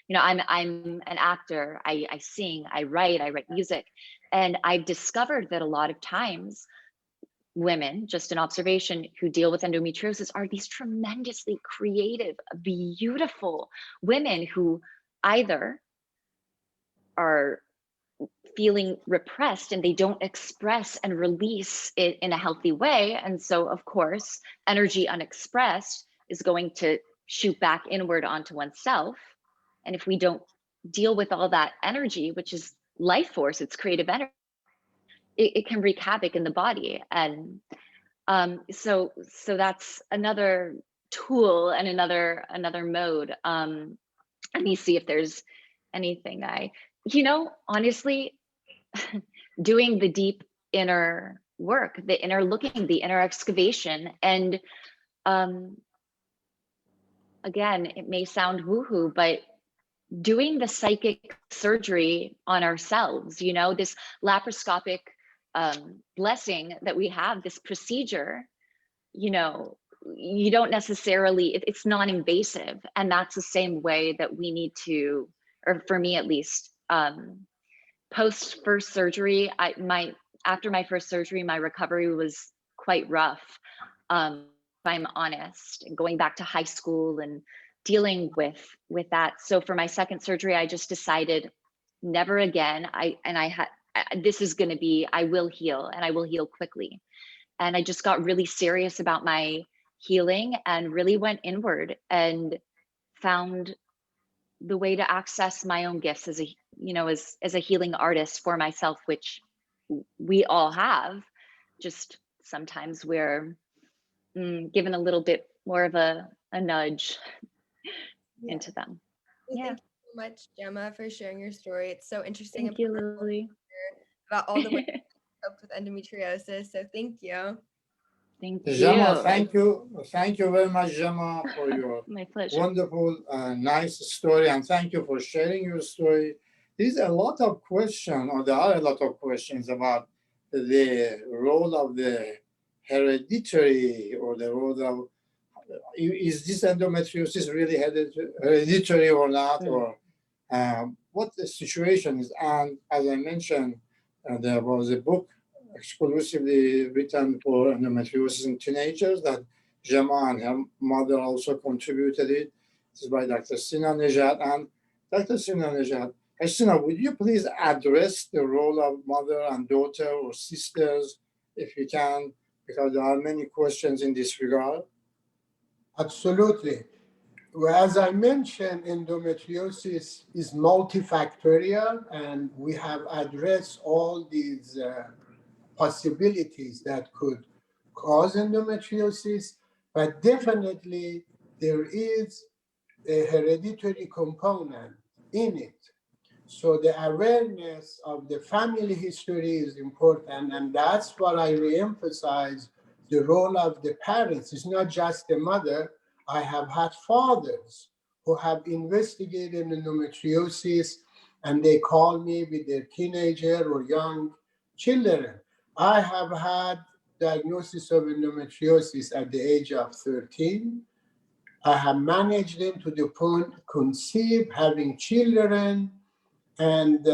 You know, I'm an actor, I sing, I write music, and I've discovered that a lot of times women, just an observation, who deal with endometriosis are these tremendously creative, beautiful women who either are feeling repressed and they don't express and release it in a healthy way. And so, of course, energy unexpressed is going to shoot back inward onto oneself. And if we don't deal with all that energy, which is life force, it's creative energy, it can wreak havoc in the body. And so that's another tool and another mode. Let me see if there's anything you know, honestly, doing the deep inner work, the inner looking, the inner excavation. And again, it may sound woohoo, but doing the psychic surgery on ourselves, you know, this laparoscopic blessing that we have, this procedure, you know, you don't necessarily, it's non-invasive. And that's the same way that we need to, or for me at least, post first surgery, after my first surgery, my recovery was quite rough. If I'm honest, and going back to high school and dealing with that. So for my second surgery, I just decided never again. This is going to be, I will heal, and I will heal quickly. And I just got really serious about my healing and really went inward and found the way to access my own gifts as a, you know, as a healing artist for myself, which we all have. Just sometimes we're given a little bit more of a nudge into them. Well, Yeah. thank you so much, Gemma, for sharing your story. It's so interesting Thank you, Lily. about all the ways you cope with endometriosis. So thank you. Thank Jhemma, you. thank you. Thank you very much, Jhemma, for your My pleasure. wonderful, nice story. And thank you for sharing your story. There's a lot of questions, or there are a lot of questions about the role of the hereditary, or the role of, is this endometriosis really hereditary or not, or what the situation is. And as I mentioned, there was a book exclusively written for endometriosis in teenagers that Jhemma and her mother also contributed it. This is by Dr. Ceana Nezhat. And Dr. Ceana Nezhat, Ceana, would you please address the role of mother and daughter or sisters, if you can, because there are many questions in this regard. Absolutely. Well, as I mentioned, endometriosis is multifactorial, and we have addressed all these possibilities that could cause endometriosis, but definitely there is a hereditary component in it. So the awareness of the family history is important, and that's what I reemphasize, the role of the parents. It's not just the mother. I have had fathers who have investigated endometriosis, and they call me with their teenager or young children. I have had diagnosis of endometriosis at the age of 13. I have managed them to the point conceive, having children, and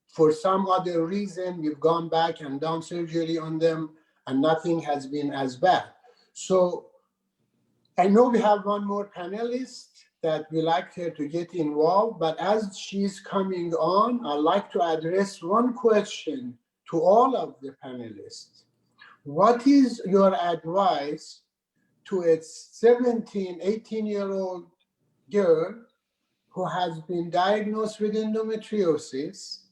for some other reason, we've gone back and done surgery on them, and nothing has been as bad. So I know we have one more panelist that we like her to get involved, but as she's coming on, I'd like to address one question to all of the panelists. What is your advice to a 17, 18-year-old girl who has been diagnosed with endometriosis,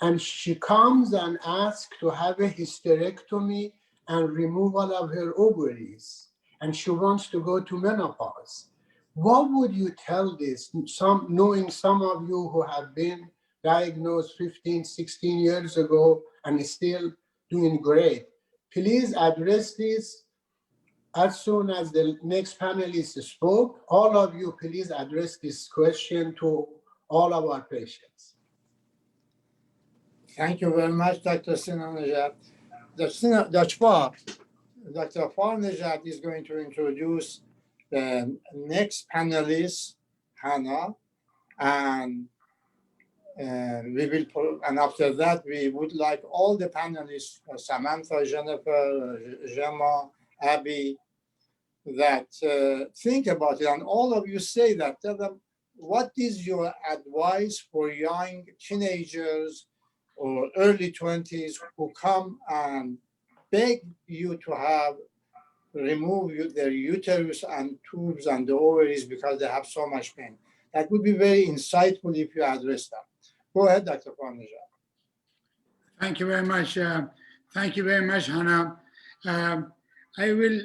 and she comes and asks to have a hysterectomy and removal of her ovaries, and she wants to go to menopause? What would you tell this, knowing some of you who have been diagnosed 15, 16 years ago and still doing great? Please address this. As soon as the next panelist spoke, all of you please address this question to all of our patients. Thank you very much, Dr. Ceana Nezhat. Dr. Farr Nezhat is going to introduce the next panelist, Hannah, and and after that, we would like all the panelists, Samantha, Jennifer, Jhemma, Abby, that think about it, and all of you say that. Tell them, what is your advice for young teenagers or early 20s who come and beg you to have remove their uterus and tubes and the ovaries because they have so much pain? That would be very insightful if you address them. Go ahead, Dr. Farr Nezhat. Thank you very much. Thank you very much, Hannah. I will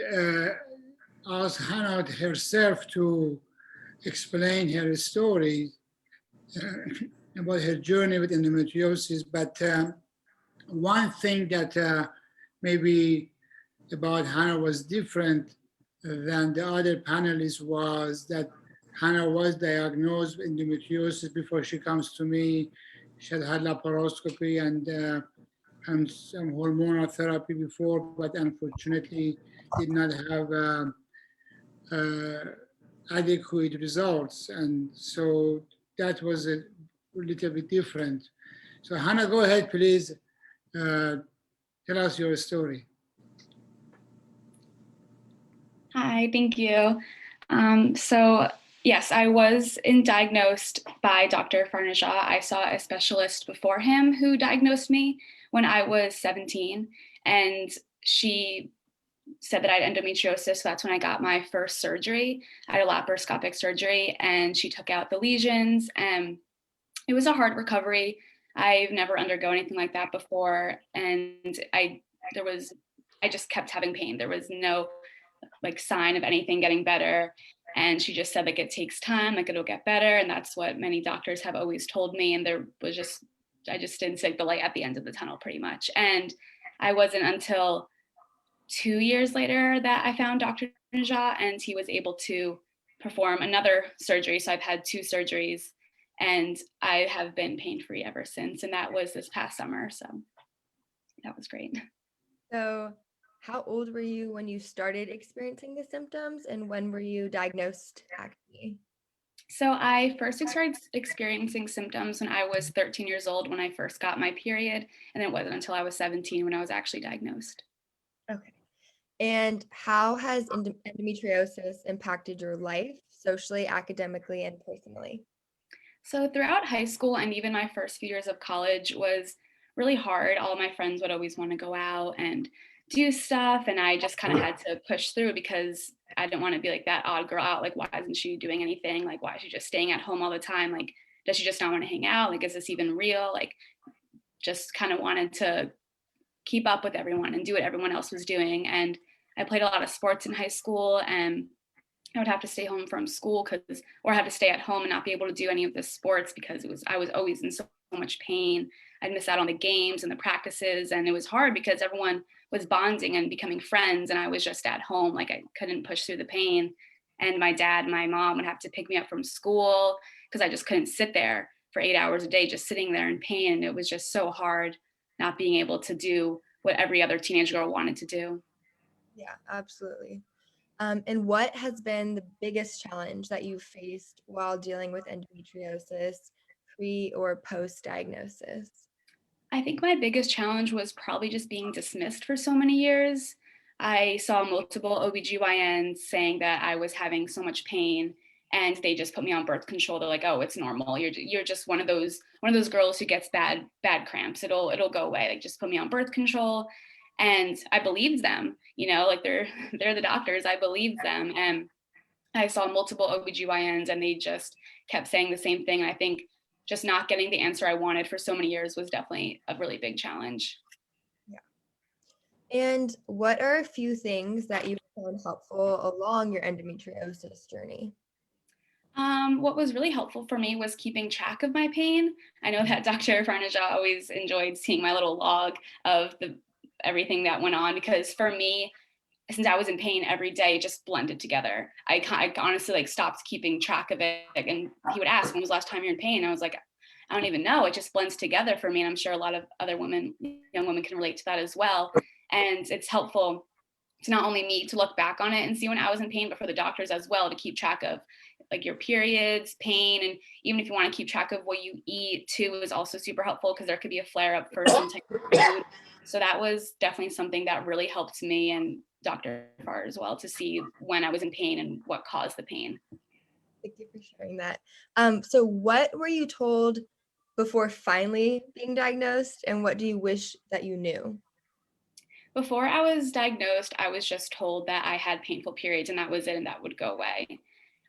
ask Hannah herself to explain her story about her journey with endometriosis. But one thing that maybe about Hannah was different than the other panelists was that Hannah was diagnosed with endometriosis before she comes to me. She had laparoscopy and some hormonal therapy before, but unfortunately did not have adequate results. And so that was a little bit different. So Hannah, go ahead, please. Tell us your story. Hi, thank you. So yes, I was diagnosed by Dr. Farr Nezhat. I saw a specialist before him who diagnosed me when I was 17. And she said that I had endometriosis. So that's when I got my first surgery. I had a laparoscopic surgery, and she took out the lesions, and it was a hard recovery. I've never undergone anything like that before. And I just kept having pain. There was no like sign of anything getting better. And she just said like it takes time, like it'll get better. And that's what many doctors have always told me. And I just didn't see like the light at the end of the tunnel pretty much. And I wasn't until 2 years later that I found Dr. Nezhat, and he was able to perform another surgery. So I've had 2 surgeries, and I have been pain-free ever since. And that was this past summer. So that was great. So how old were you when you started experiencing the symptoms, and when were you diagnosed acne? So I first started experiencing symptoms when I was 13 years old, when I first got my period. And it wasn't until I was 17 when I was actually diagnosed. Okay. And how has endometriosis impacted your life, socially, academically, and personally? So throughout high school and even my first few years of college was really hard. All of my friends would always want to go out and do stuff, and I just kind of had to push through because I didn't want to be like that odd girl out. Like, why isn't she doing anything? Like, why is she just staying at home all the time? Like, does she just not want to hang out? Like, is this even real? Like, just kind of wanted to keep up with everyone and do what everyone else was doing. And I played a lot of sports in high school, and I would have to stay home from school or have to stay at home and not be able to do any of the sports because I was always in so much pain. I'd miss out on the games and the practices, and it was hard because everyone was bonding and becoming friends, and I was just at home. Like, I couldn't push through the pain. And my dad and my mom would have to pick me up from school because I just couldn't sit there for 8 hours a day, just sitting there in pain. And it was just so hard not being able to do what every other teenage girl wanted to do. Yeah, absolutely. And what has been the biggest challenge that you've faced while dealing with endometriosis pre or post diagnosis? I think my biggest challenge was probably just being dismissed for so many years. I saw multiple OBGYNs saying that I was having so much pain, and they just put me on birth control. They're like, "Oh, it's normal. You're just one of those girls who gets bad cramps. It'll go away. Like, just put me on birth control." And I believed them, like they're the doctors. I believed them. And I saw multiple OBGYNs, and they just kept saying the same thing. And I think just not getting the answer I wanted for so many years was definitely a really big challenge. Yeah. And what are a few things that you found helpful along your endometriosis journey? What was really helpful for me was keeping track of my pain. I know that Dr. Farr always enjoyed seeing my little log of everything that went on, because for me, since I was in pain every day, it just blended together. I honestly stopped keeping track of it. And he would ask, "When was the last time you're in pain?" I was like, "I don't even know." It just blends together for me. And I'm sure a lot of other young women can relate to that as well. And it's helpful to not only me to look back on it and see when I was in pain, but for the doctors as well to keep track of your periods, pain, and even if you want to keep track of what you eat too is also super helpful, because there could be a flare up for some type of food. So that was definitely something that really helped me and Dr. Farr as well, to see when I was in pain and what caused the pain. Thank you for sharing that. So what were you told before finally being diagnosed, and what do you wish that you knew? Before I was diagnosed, I was just told that I had painful periods, and that was it, and that would go away.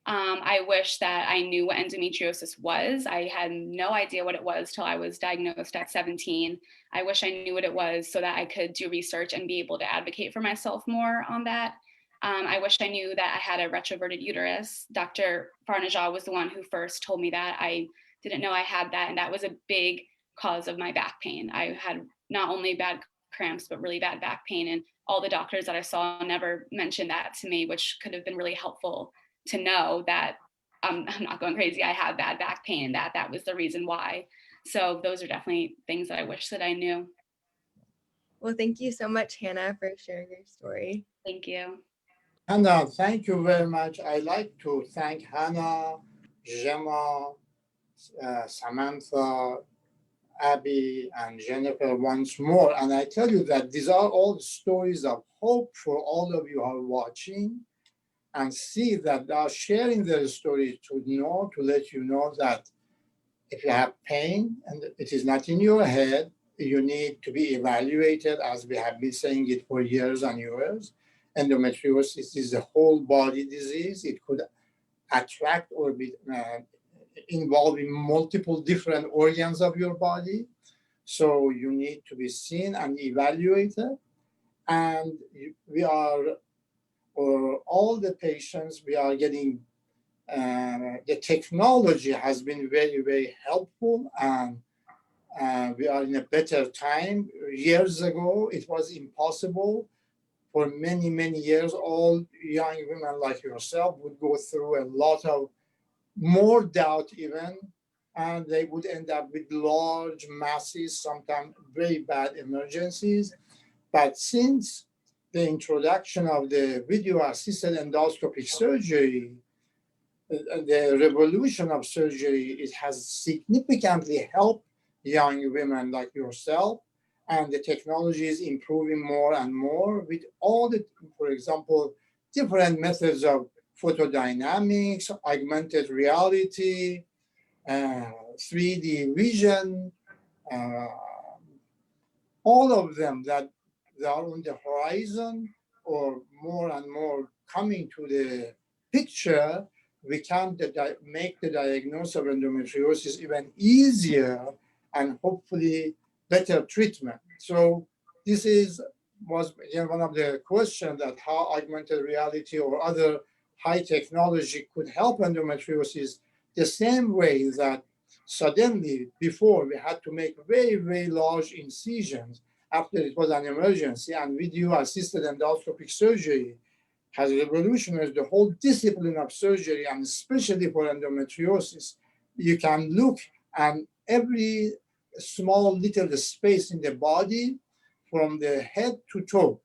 I wish that I knew what endometriosis was. I had no idea what it was till I was diagnosed at 17. I wish I knew what it was so that I could do research and be able to advocate for myself more on that. I wish I knew that I had a retroverted uterus. Dr. Farr was the one who first told me that. I didn't know I had that, and that was a big cause of my back pain. I had not only bad cramps, but really bad back pain, and all the doctors that I saw never mentioned that to me, which could have been really helpful to know that I'm not going crazy. I have bad back pain, and that was the reason why. So those are definitely things that I wish that I knew. Well, thank you so much, Hannah, for sharing your story. Thank you. Hannah, thank you very much. I'd like to thank Hannah, Gemma, Samantha, Abby, and Jennifer once more. And I tell you that these are all stories of hope for all of you who are watching, and see that they are sharing their story to let you know that if you have pain and it is not in your head, you need to be evaluated, as we have been saying it for years and years. Endometriosis is a whole body disease. It could attract or be involving multiple different organs of your body. So you need to be seen and evaluated. And we are, or all the patients, we are getting, the technology has been very, very helpful, and we are in a better time. Years ago, it was impossible. For many, many years, all young women like yourself would go through a lot of more doubt even, and they would end up with large masses, sometimes very bad emergencies. But since the introduction of the video-assisted endoscopic surgery, the revolution of surgery, it has significantly helped young women like yourself, and the technology is improving more and more with all the, for example, different methods of photodynamics, augmented reality, 3D vision, all of them that they are on the horizon or more and more coming to the picture. We can make the diagnosis of endometriosis even easier and hopefully better treatment. So this was again one of the questions, that how augmented reality or other high technology could help endometriosis, the same way that suddenly before we had to make very, very large incisions after it was an emergency, and video-assisted endoscopic surgery has revolutionized the whole discipline of surgery, and especially for endometriosis. You can look at every small little space in the body from the head to toe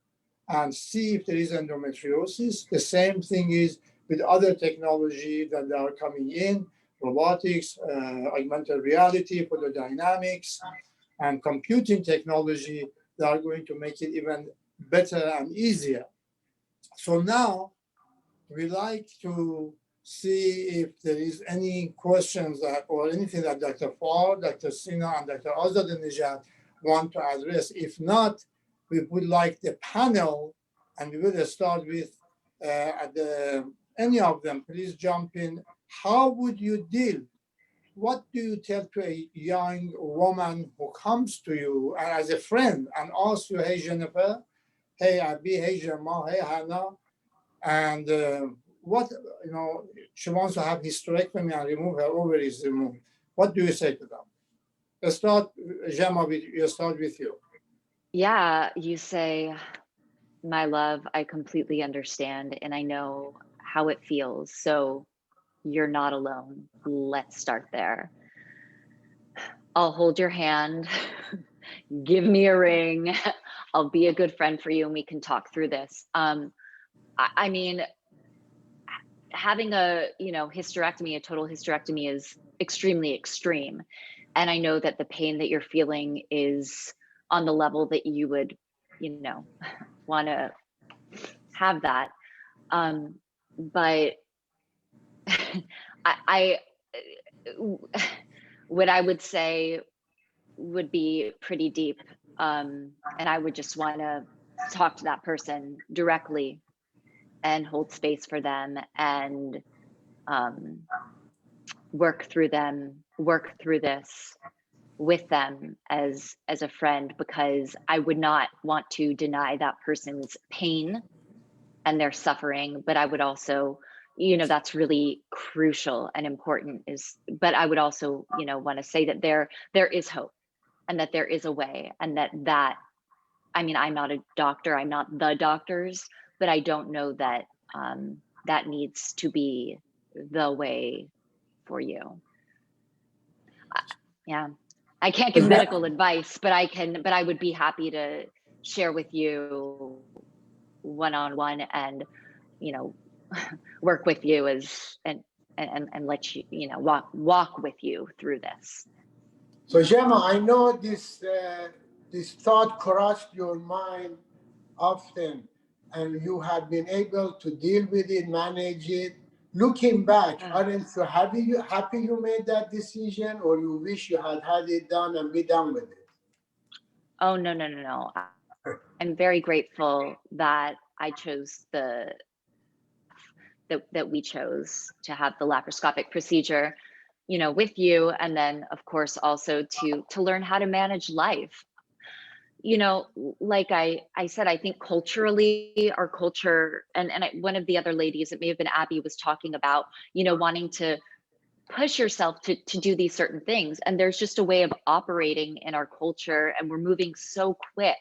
and see if there is endometriosis. The same thing is with other technology that are coming in, robotics, augmented reality, photodynamics, and computing technology that are going to make it even better and easier. So now we like to see if there is any questions that, or anything that Dr. Farr, Dr. Ceana, and Dr. Azadeh Nezhat want to address. If not, we would like the panel, and we will start with any of them. Please jump in. How would you deal? What do you tell to a young woman who comes to you as a friend and asks you, hey, Jennifer, hey, Abby, hey, Jhemma, hey, Hannah, and what, she wants to have hysterectomy and remove her ovaries removed. What do you say to them? Let's start, Gemma, start with you. Yeah, you say, my love, I completely understand, and I know how it feels. So you're not alone. Let's start there. I'll hold your hand. Give me a ring. I'll be a good friend for you, and we can talk through this. I mean, having a hysterectomy, a total hysterectomy, is extremely extreme, and I know that the pain that you're feeling is on the level that you would, want to have that. But what I would say would be pretty deep, and I would just want to talk to that person directly and hold space for them, and work through this with them as a friend, because I would not want to deny that person's pain and their suffering, but I would also, that's really crucial and important, but I would also, want to say that there is hope, and that there is a way, and that I mean, I'm not a doctor, I'm not the doctors, but I don't know that that needs to be the way for you. Yeah, I can't give medical advice, but I would be happy to share with you one-on-one, and work with you and let you walk with you through this. So Gemma, I know this thought crossed your mind often, and you have been able to deal with it, manage it. Looking back, aren't you happy you made that decision, or you wish you had it done and be done with it? Oh, no, no, no, no. I'm very grateful that I chose that we chose to have the laparoscopic procedure, you know, with you, and then of course also to learn how to manage life. You know, like I said, I think culturally, our culture, and one of the other ladies, it may have been Abby, was talking about, you know, wanting to push yourself to do these certain things, and there's just a way of operating in our culture, and we're moving so quick.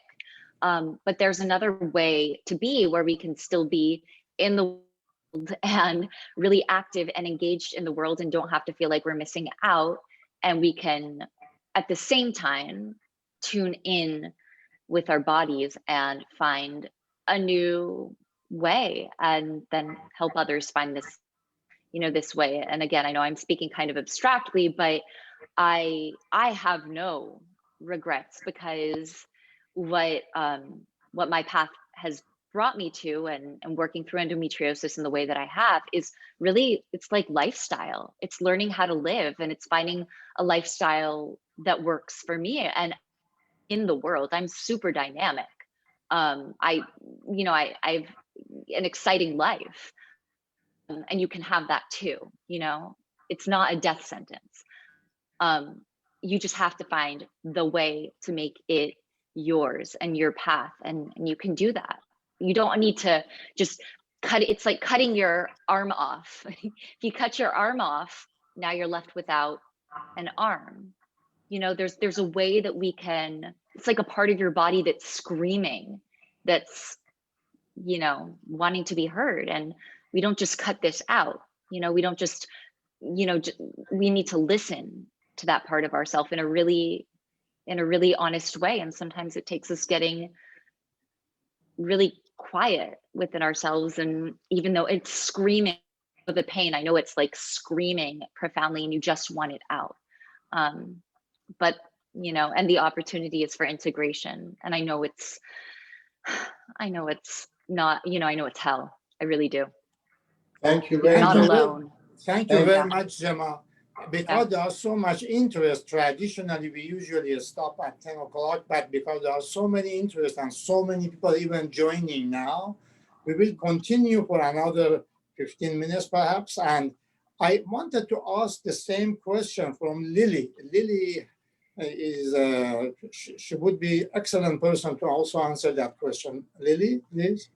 But there's another way to be where we can still be in the world and really active and engaged in the world and don't have to feel like we're missing out. And we can, at the same time, tune in with our bodies and find a new way, and then help others find this, you know, this way. And again, I know I'm speaking kind of abstractly, but I have no regrets, because what my path has brought me to, and working through endometriosis in the way that I have, is really, it's like lifestyle. It's learning how to live, and it's finding a lifestyle that works for me and in the world. I'm super dynamic. I've an exciting life, and you can have that too. You know, it's not a death sentence. You just have to find the way to make it yours and your path, and you can do that. You don't need to just cut it. It's like cutting your arm off. If you cut your arm off, now you're left without an arm. You know, there's a way that we can, it's like a part of your body that's screaming, that's, you know, wanting to be heard. And we don't just cut this out. You know, we don't just, you know, we need to listen to that part of ourselves in a really honest way. And sometimes it takes us getting really quiet within ourselves. And even though it's screaming of the pain, I know it's like screaming profoundly and you just want it out. But, you know, and the opportunity is for integration. And I know it's not, you know, I know it's hell. I really do. Thank you You're very not much. alone. Thank you Thank very you. much, Gemma. Because there's so much interest, traditionally we usually stop at 10 o'clock, but because there are so many interests and so many people even joining now, we will continue for another 15 minutes perhaps. And I wanted to ask the same question from Lily. Lily is, she would be excellent person to also answer that question. Lily, please.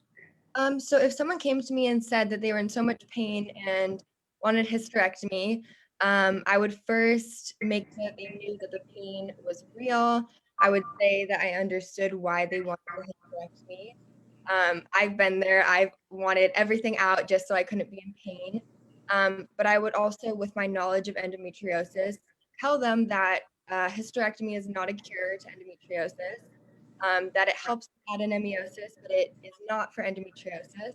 So if someone came to me and said that they were in so much pain and wanted hysterectomy, I would first make sure that they knew that the pain was real. I would say that I understood why they wanted the hysterectomy. I've been there. I've wanted everything out just so I couldn't be in pain. But I would also, with my knowledge of endometriosis, tell them that hysterectomy is not a cure to endometriosis. That it helps adenomyosis, but it is not for endometriosis.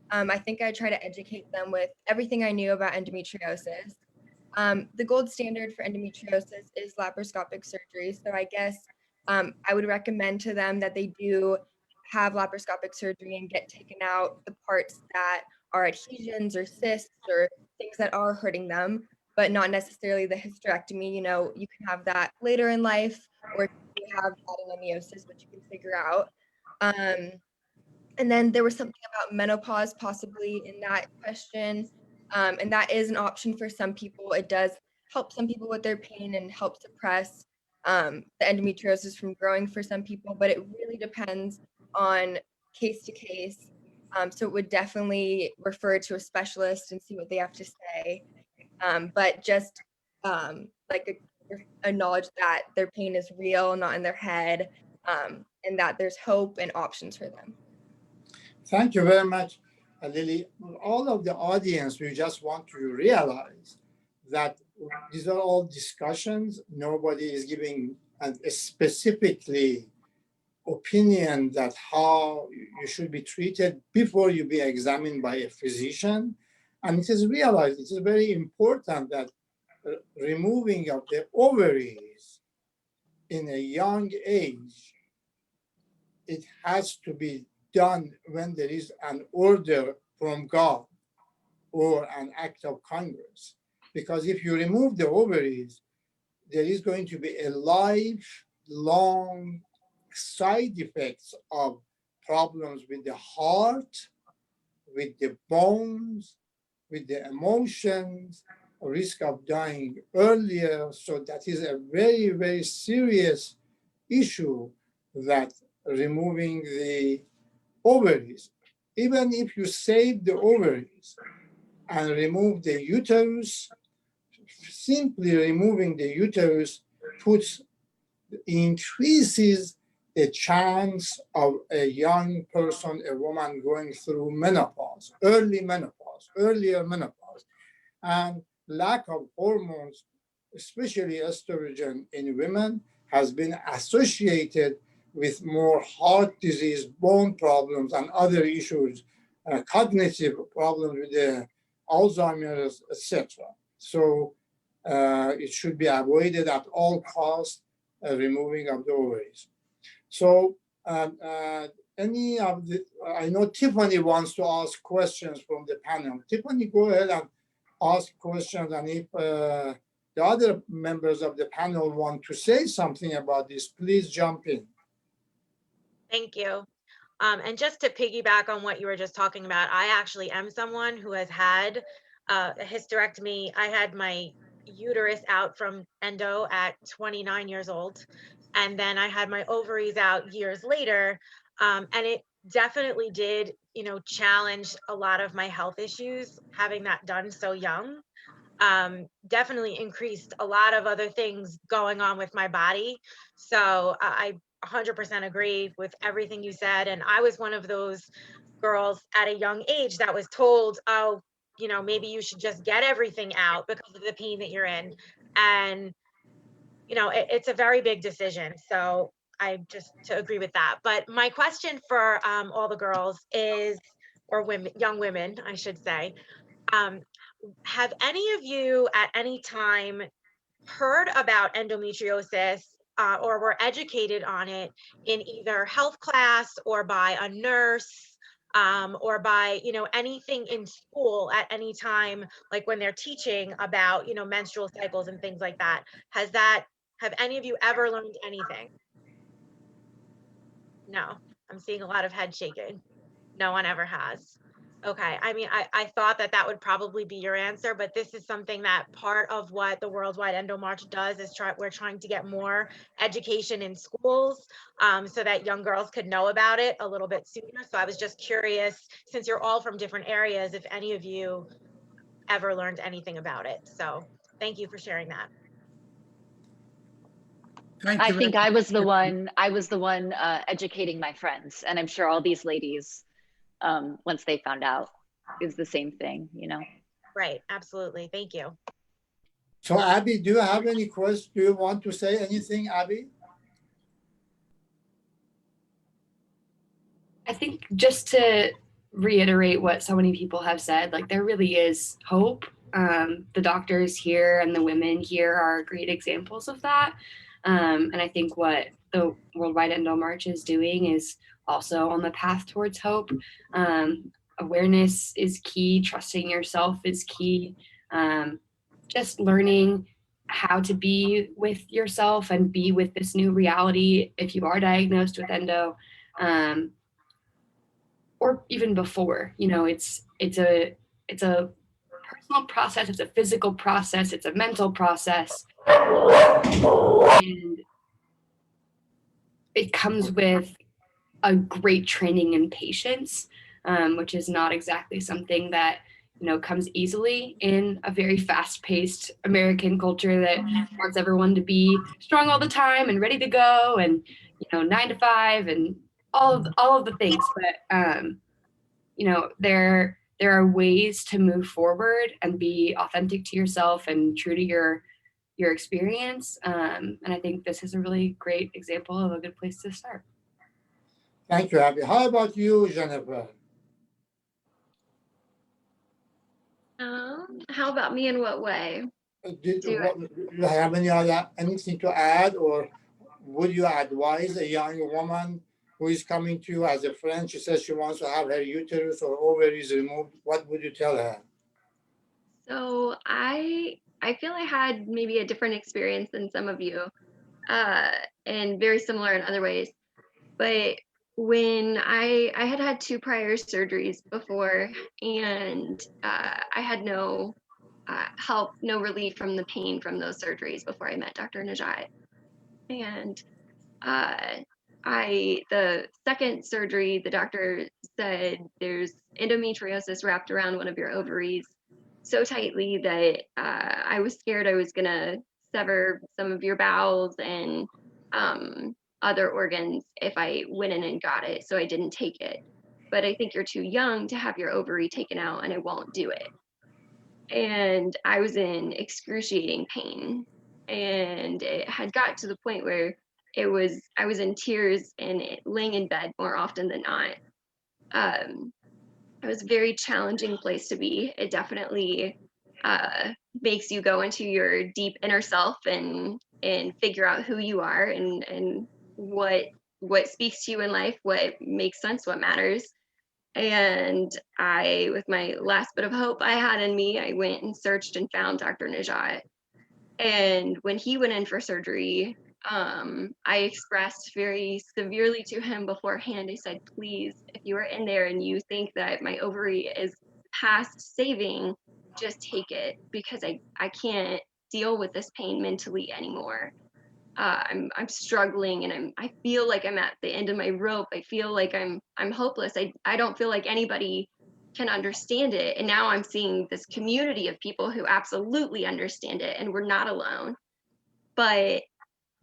I think I try to educate them with everything I knew about endometriosis. The gold standard for endometriosis is laparoscopic surgery. So I guess I would recommend to them that they do have laparoscopic surgery and get taken out the parts that are adhesions or cysts or things that are hurting them, but not necessarily the hysterectomy. You know, you can have that later in life, or if you have adenomyosis, which you can figure out. And then there was something about menopause possibly in that question. And that is an option for some people. It does help some people with their pain and help suppress the endometriosis from growing for some people, but it really depends on case to case. So it would definitely refer to a specialist and see what they have to say. But just like a knowledge that their pain is real, not in their head, and that there's hope and options for them. Thank you very much, Lily. All of the audience, we just want to realize that these are all discussions. Nobody is giving a specifically opinion that how you should be treated before you be examined by a physician. And it is realized, it is very important that removing of the ovaries in a young age, it has to be done when there is an order from God or an act of Congress. Because if you remove the ovaries, there is going to be a lifelong side effects of problems with the heart, with the bones, with the emotions, risk of dying earlier. So that is a very, very serious issue, that removing the ovaries, even if you save the ovaries and remove the uterus, simply removing the uterus increases the chance of a young person, a woman going through menopause, earlier menopause, and lack of hormones, especially estrogen in women, has been associated with more heart disease, bone problems, and other issues, cognitive problems with the Alzheimer's, etc. So it should be avoided at all costs, removing of the ovaries. So any of the, I know Tiffany wants to ask questions from the panel. Tiffany, go ahead and ask questions, and if the other members of the panel want to say something about this, please jump in. Thank you. And just to piggyback on what you were just talking about, I actually am someone who has had a hysterectomy. I had my uterus out from endo at 29 years old, and then I had my ovaries out years later, and it definitely did, challenge a lot of my health issues having that done so young. Definitely increased a lot of other things going on with my body. So I 100% agree with everything you said. And I was one of those girls at a young age that was told, oh, maybe you should just get everything out because of the pain that you're in. And, it's a very big decision. So I just to agree with that. But my question for all the girls is, or women, young women, I should say, have any of you at any time heard about endometriosis or were educated on it in either health class or by a nurse or by anything in school at any time, like when they're teaching about menstrual cycles and things like that? Have any of you ever learned anything? No, I'm seeing a lot of head shaking. No one ever has. Okay, I mean, I thought that would probably be your answer, but this is something that part of what the Worldwide Endo March does is we're trying to get more education in schools so that young girls could know about it a little bit sooner. So I was just curious, since you're all from different areas, if any of you ever learned anything about it. So thank you for sharing that. Thank I you. think I was the one educating my friends, and I'm sure all these ladies, once they found out, is the same thing, Right, absolutely. Thank you. So Abby, do you have any questions? Do you want to say anything, Abby? I think just to reiterate what so many people have said, like there really is hope. The doctors here and the women here are great examples of that. And I think what the Worldwide Endo March is doing is also on the path towards hope. Awareness is key. Trusting yourself is key. Just learning how to be with yourself and be with this new reality if you are diagnosed with endo. Or even before, it's a personal process, it's a physical process, it's a mental process, and it comes with a great training in patience, which is not exactly something that comes easily in a very fast-paced American culture that wants everyone to be strong all the time and ready to go, and 9 to 5 and all of the things, but there are ways to move forward and be authentic to yourself and true to your experience. And I think this is a really great example of a good place to start. Thank you, Abby. How about you, Jennifer? How about me? In what way? Do you have anything to add, or would you advise a young woman who is coming to you as a friend? She says she wants to have her uterus or ovaries removed. What would you tell her? So I feel I had maybe a different experience than some of you, and very similar in other ways. But when I had 2 prior surgeries before, and I had no help, no relief from the pain from those surgeries before I met Dr. Nezhat. And the second surgery, the doctor said there's endometriosis wrapped around one of your ovaries so tightly that I was scared I was gonna sever some of your bowels and other organs if I went in and got it. So I didn't take it. But I think you're too young to have your ovary taken out, and I won't do it. And I was in excruciating pain. And it had got to the point where I was in tears and laying in bed more often than not. It was a very challenging place to be. It definitely makes you go into your deep inner self and figure out who you are and what speaks to you in life, what makes sense, what matters. And I, with my last bit of hope I had in me, I went and searched and found Dr. Nezhat. And when he went in for surgery, I expressed very severely to him beforehand. I said, please, if you are in there and you think that my ovary is past saving, just take it, because I can't deal with this pain mentally anymore. I'm struggling, and I feel like I'm at the end of my rope. I feel like I'm hopeless. I don't feel like anybody can understand it. And now I'm seeing this community of people who absolutely understand it, and we're not alone. But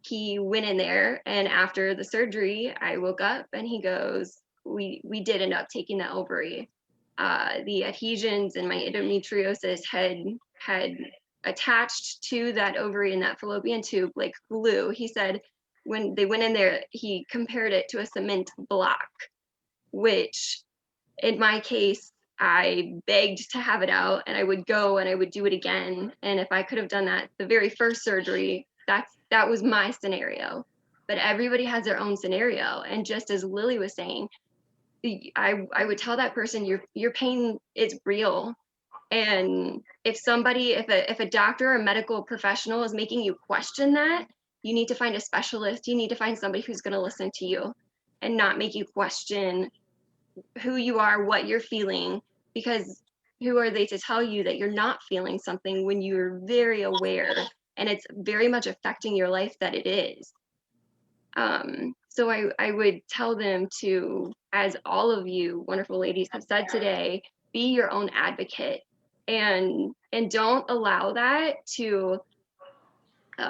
he went in there, and after the surgery, I woke up and he goes, we did end up taking the ovary. The adhesions in my endometriosis had attached to that ovary and that fallopian tube like glue. He said when they went in there, he compared it to a cement block, which in my case, I begged to have it out, and I would go and I would do it again. And if I could have done that the very first surgery, that was my scenario. But everybody has their own scenario. And just as Lily was saying, I would tell that person, your pain is real. And if a doctor or medical professional is making you question that, you need to find a specialist. You need to find somebody who's going to listen to you and not make you question who you are, what you're feeling, because who are they to tell you that you're not feeling something when you're very aware and it's very much affecting your life that it is. So I would tell them to, as all of you wonderful ladies have said today, be your own advocate, and don't allow that to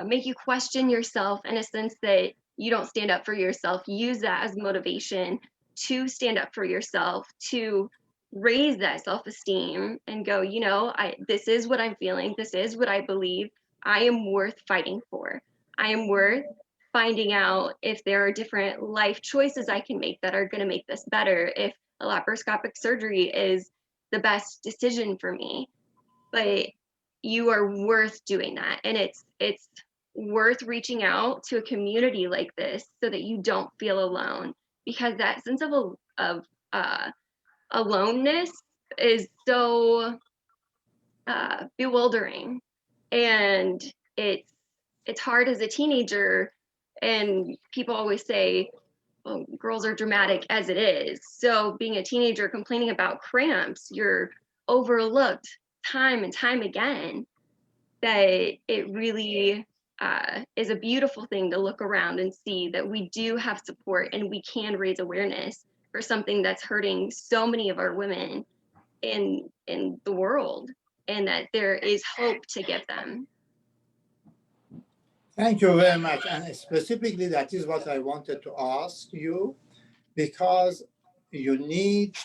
make you question yourself in a sense that you don't stand up for yourself. Use that as motivation to stand up for yourself, to raise that self-esteem and go, this is what I'm feeling. This is what I believe. I am worth fighting for. I am worth finding out if there are different life choices I can make that are going to make this better, if a laparoscopic surgery is the best decision for me. But you are worth doing that. And it's worth reaching out to a community like this so that you don't feel alone, because that sense of aloneness is so bewildering. And it's hard as a teenager, and people always say, well, girls are dramatic as it is. So being a teenager complaining about cramps, you're overlooked time and time again. That it really is a beautiful thing to look around and see that we do have support and we can raise awareness for something that's hurting so many of our women in the world, and that there is hope to give them. Thank you very much. And specifically, that is what I wanted to ask you, because you need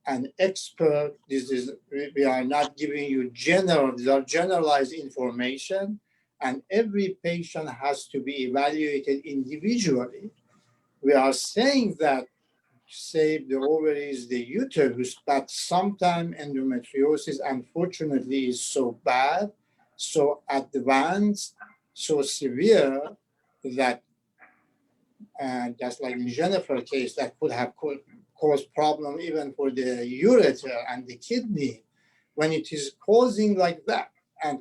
an expert. We are not giving you generalized information, and every patient has to be evaluated individually. We are saying that save the ovaries, the uterus, but sometimes endometriosis, unfortunately, is so bad, so advanced, so severe that, just like in Jennifer's case, that could have caused problem even for the ureter and the kidney. When it is causing like that and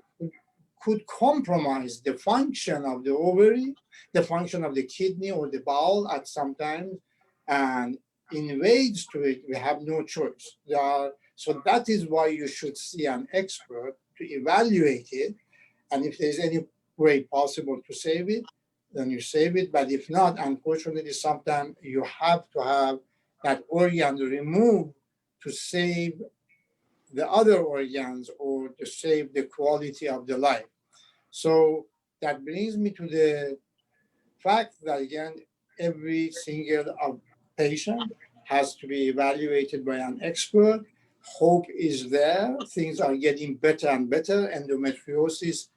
could compromise the function of the ovary, the function of the kidney or the bowel at some time, and invades to it. We have no choice. So that is why you should see an expert to evaluate it. And if there's any way possible to save it, then you save it. But if not, unfortunately, sometimes you have to have that organ removed to save the other organs or to save the quality of the life. So that brings me to the fact that, again, every single patient has to be evaluated by an expert. Hope is there. Things are getting better and better. Endometriosis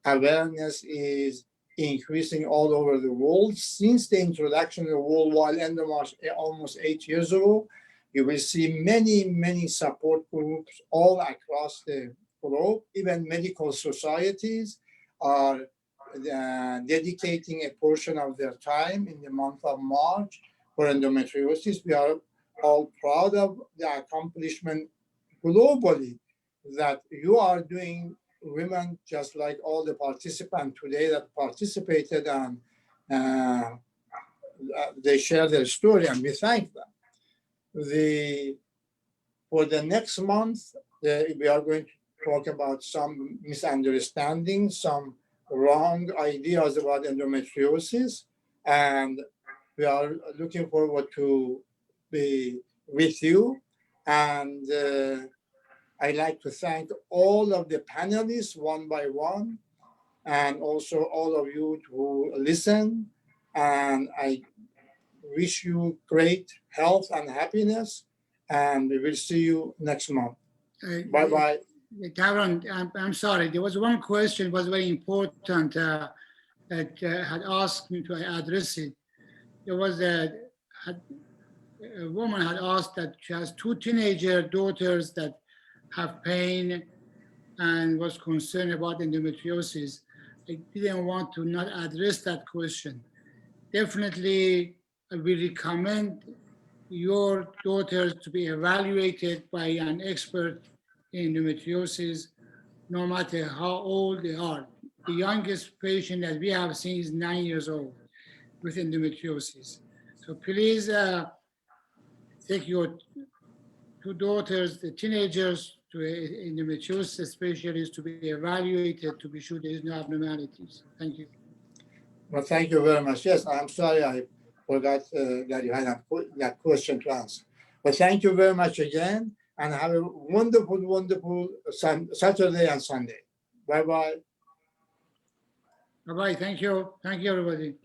awareness is increasing all over the world. Since the introduction of the worldwide endomarch almost 8 years ago, you will see many, many support groups all across the globe. Even medical societies are dedicating a portion of their time in the month of March for endometriosis. We are all proud of the accomplishment globally that you are doing. Women, just like all the participants today that participated, and they share their story, and we thank them. For the next month, we are going to talk about some misunderstandings, some wrong ideas about endometriosis, and we are looking forward to be with you. And I'd like to thank all of the panelists one by one, and also all of you who listen. And I wish you great health and happiness, and we will see you next month. Bye-bye. Camran, I'm sorry. There was one question was very important that had asked me to address it. There was a woman had asked that she has 2 teenager daughters that have pain and was concerned about endometriosis. I didn't want to not address that question. Definitely, we recommend your daughters to be evaluated by an expert in endometriosis, no matter how old they are. The youngest patient that we have seen is 9 years old with endometriosis. So please take your 2 daughters, the teenagers, to an endometriosis specialist to be evaluated to be sure there is no abnormalities. Thank you. Well, thank you very much. Yes, I'm sorry I forgot that you had that question to answer. But thank you very much again, and have a wonderful, wonderful Saturday and Sunday. Bye-bye. Bye-bye. Thank you. Thank you, everybody.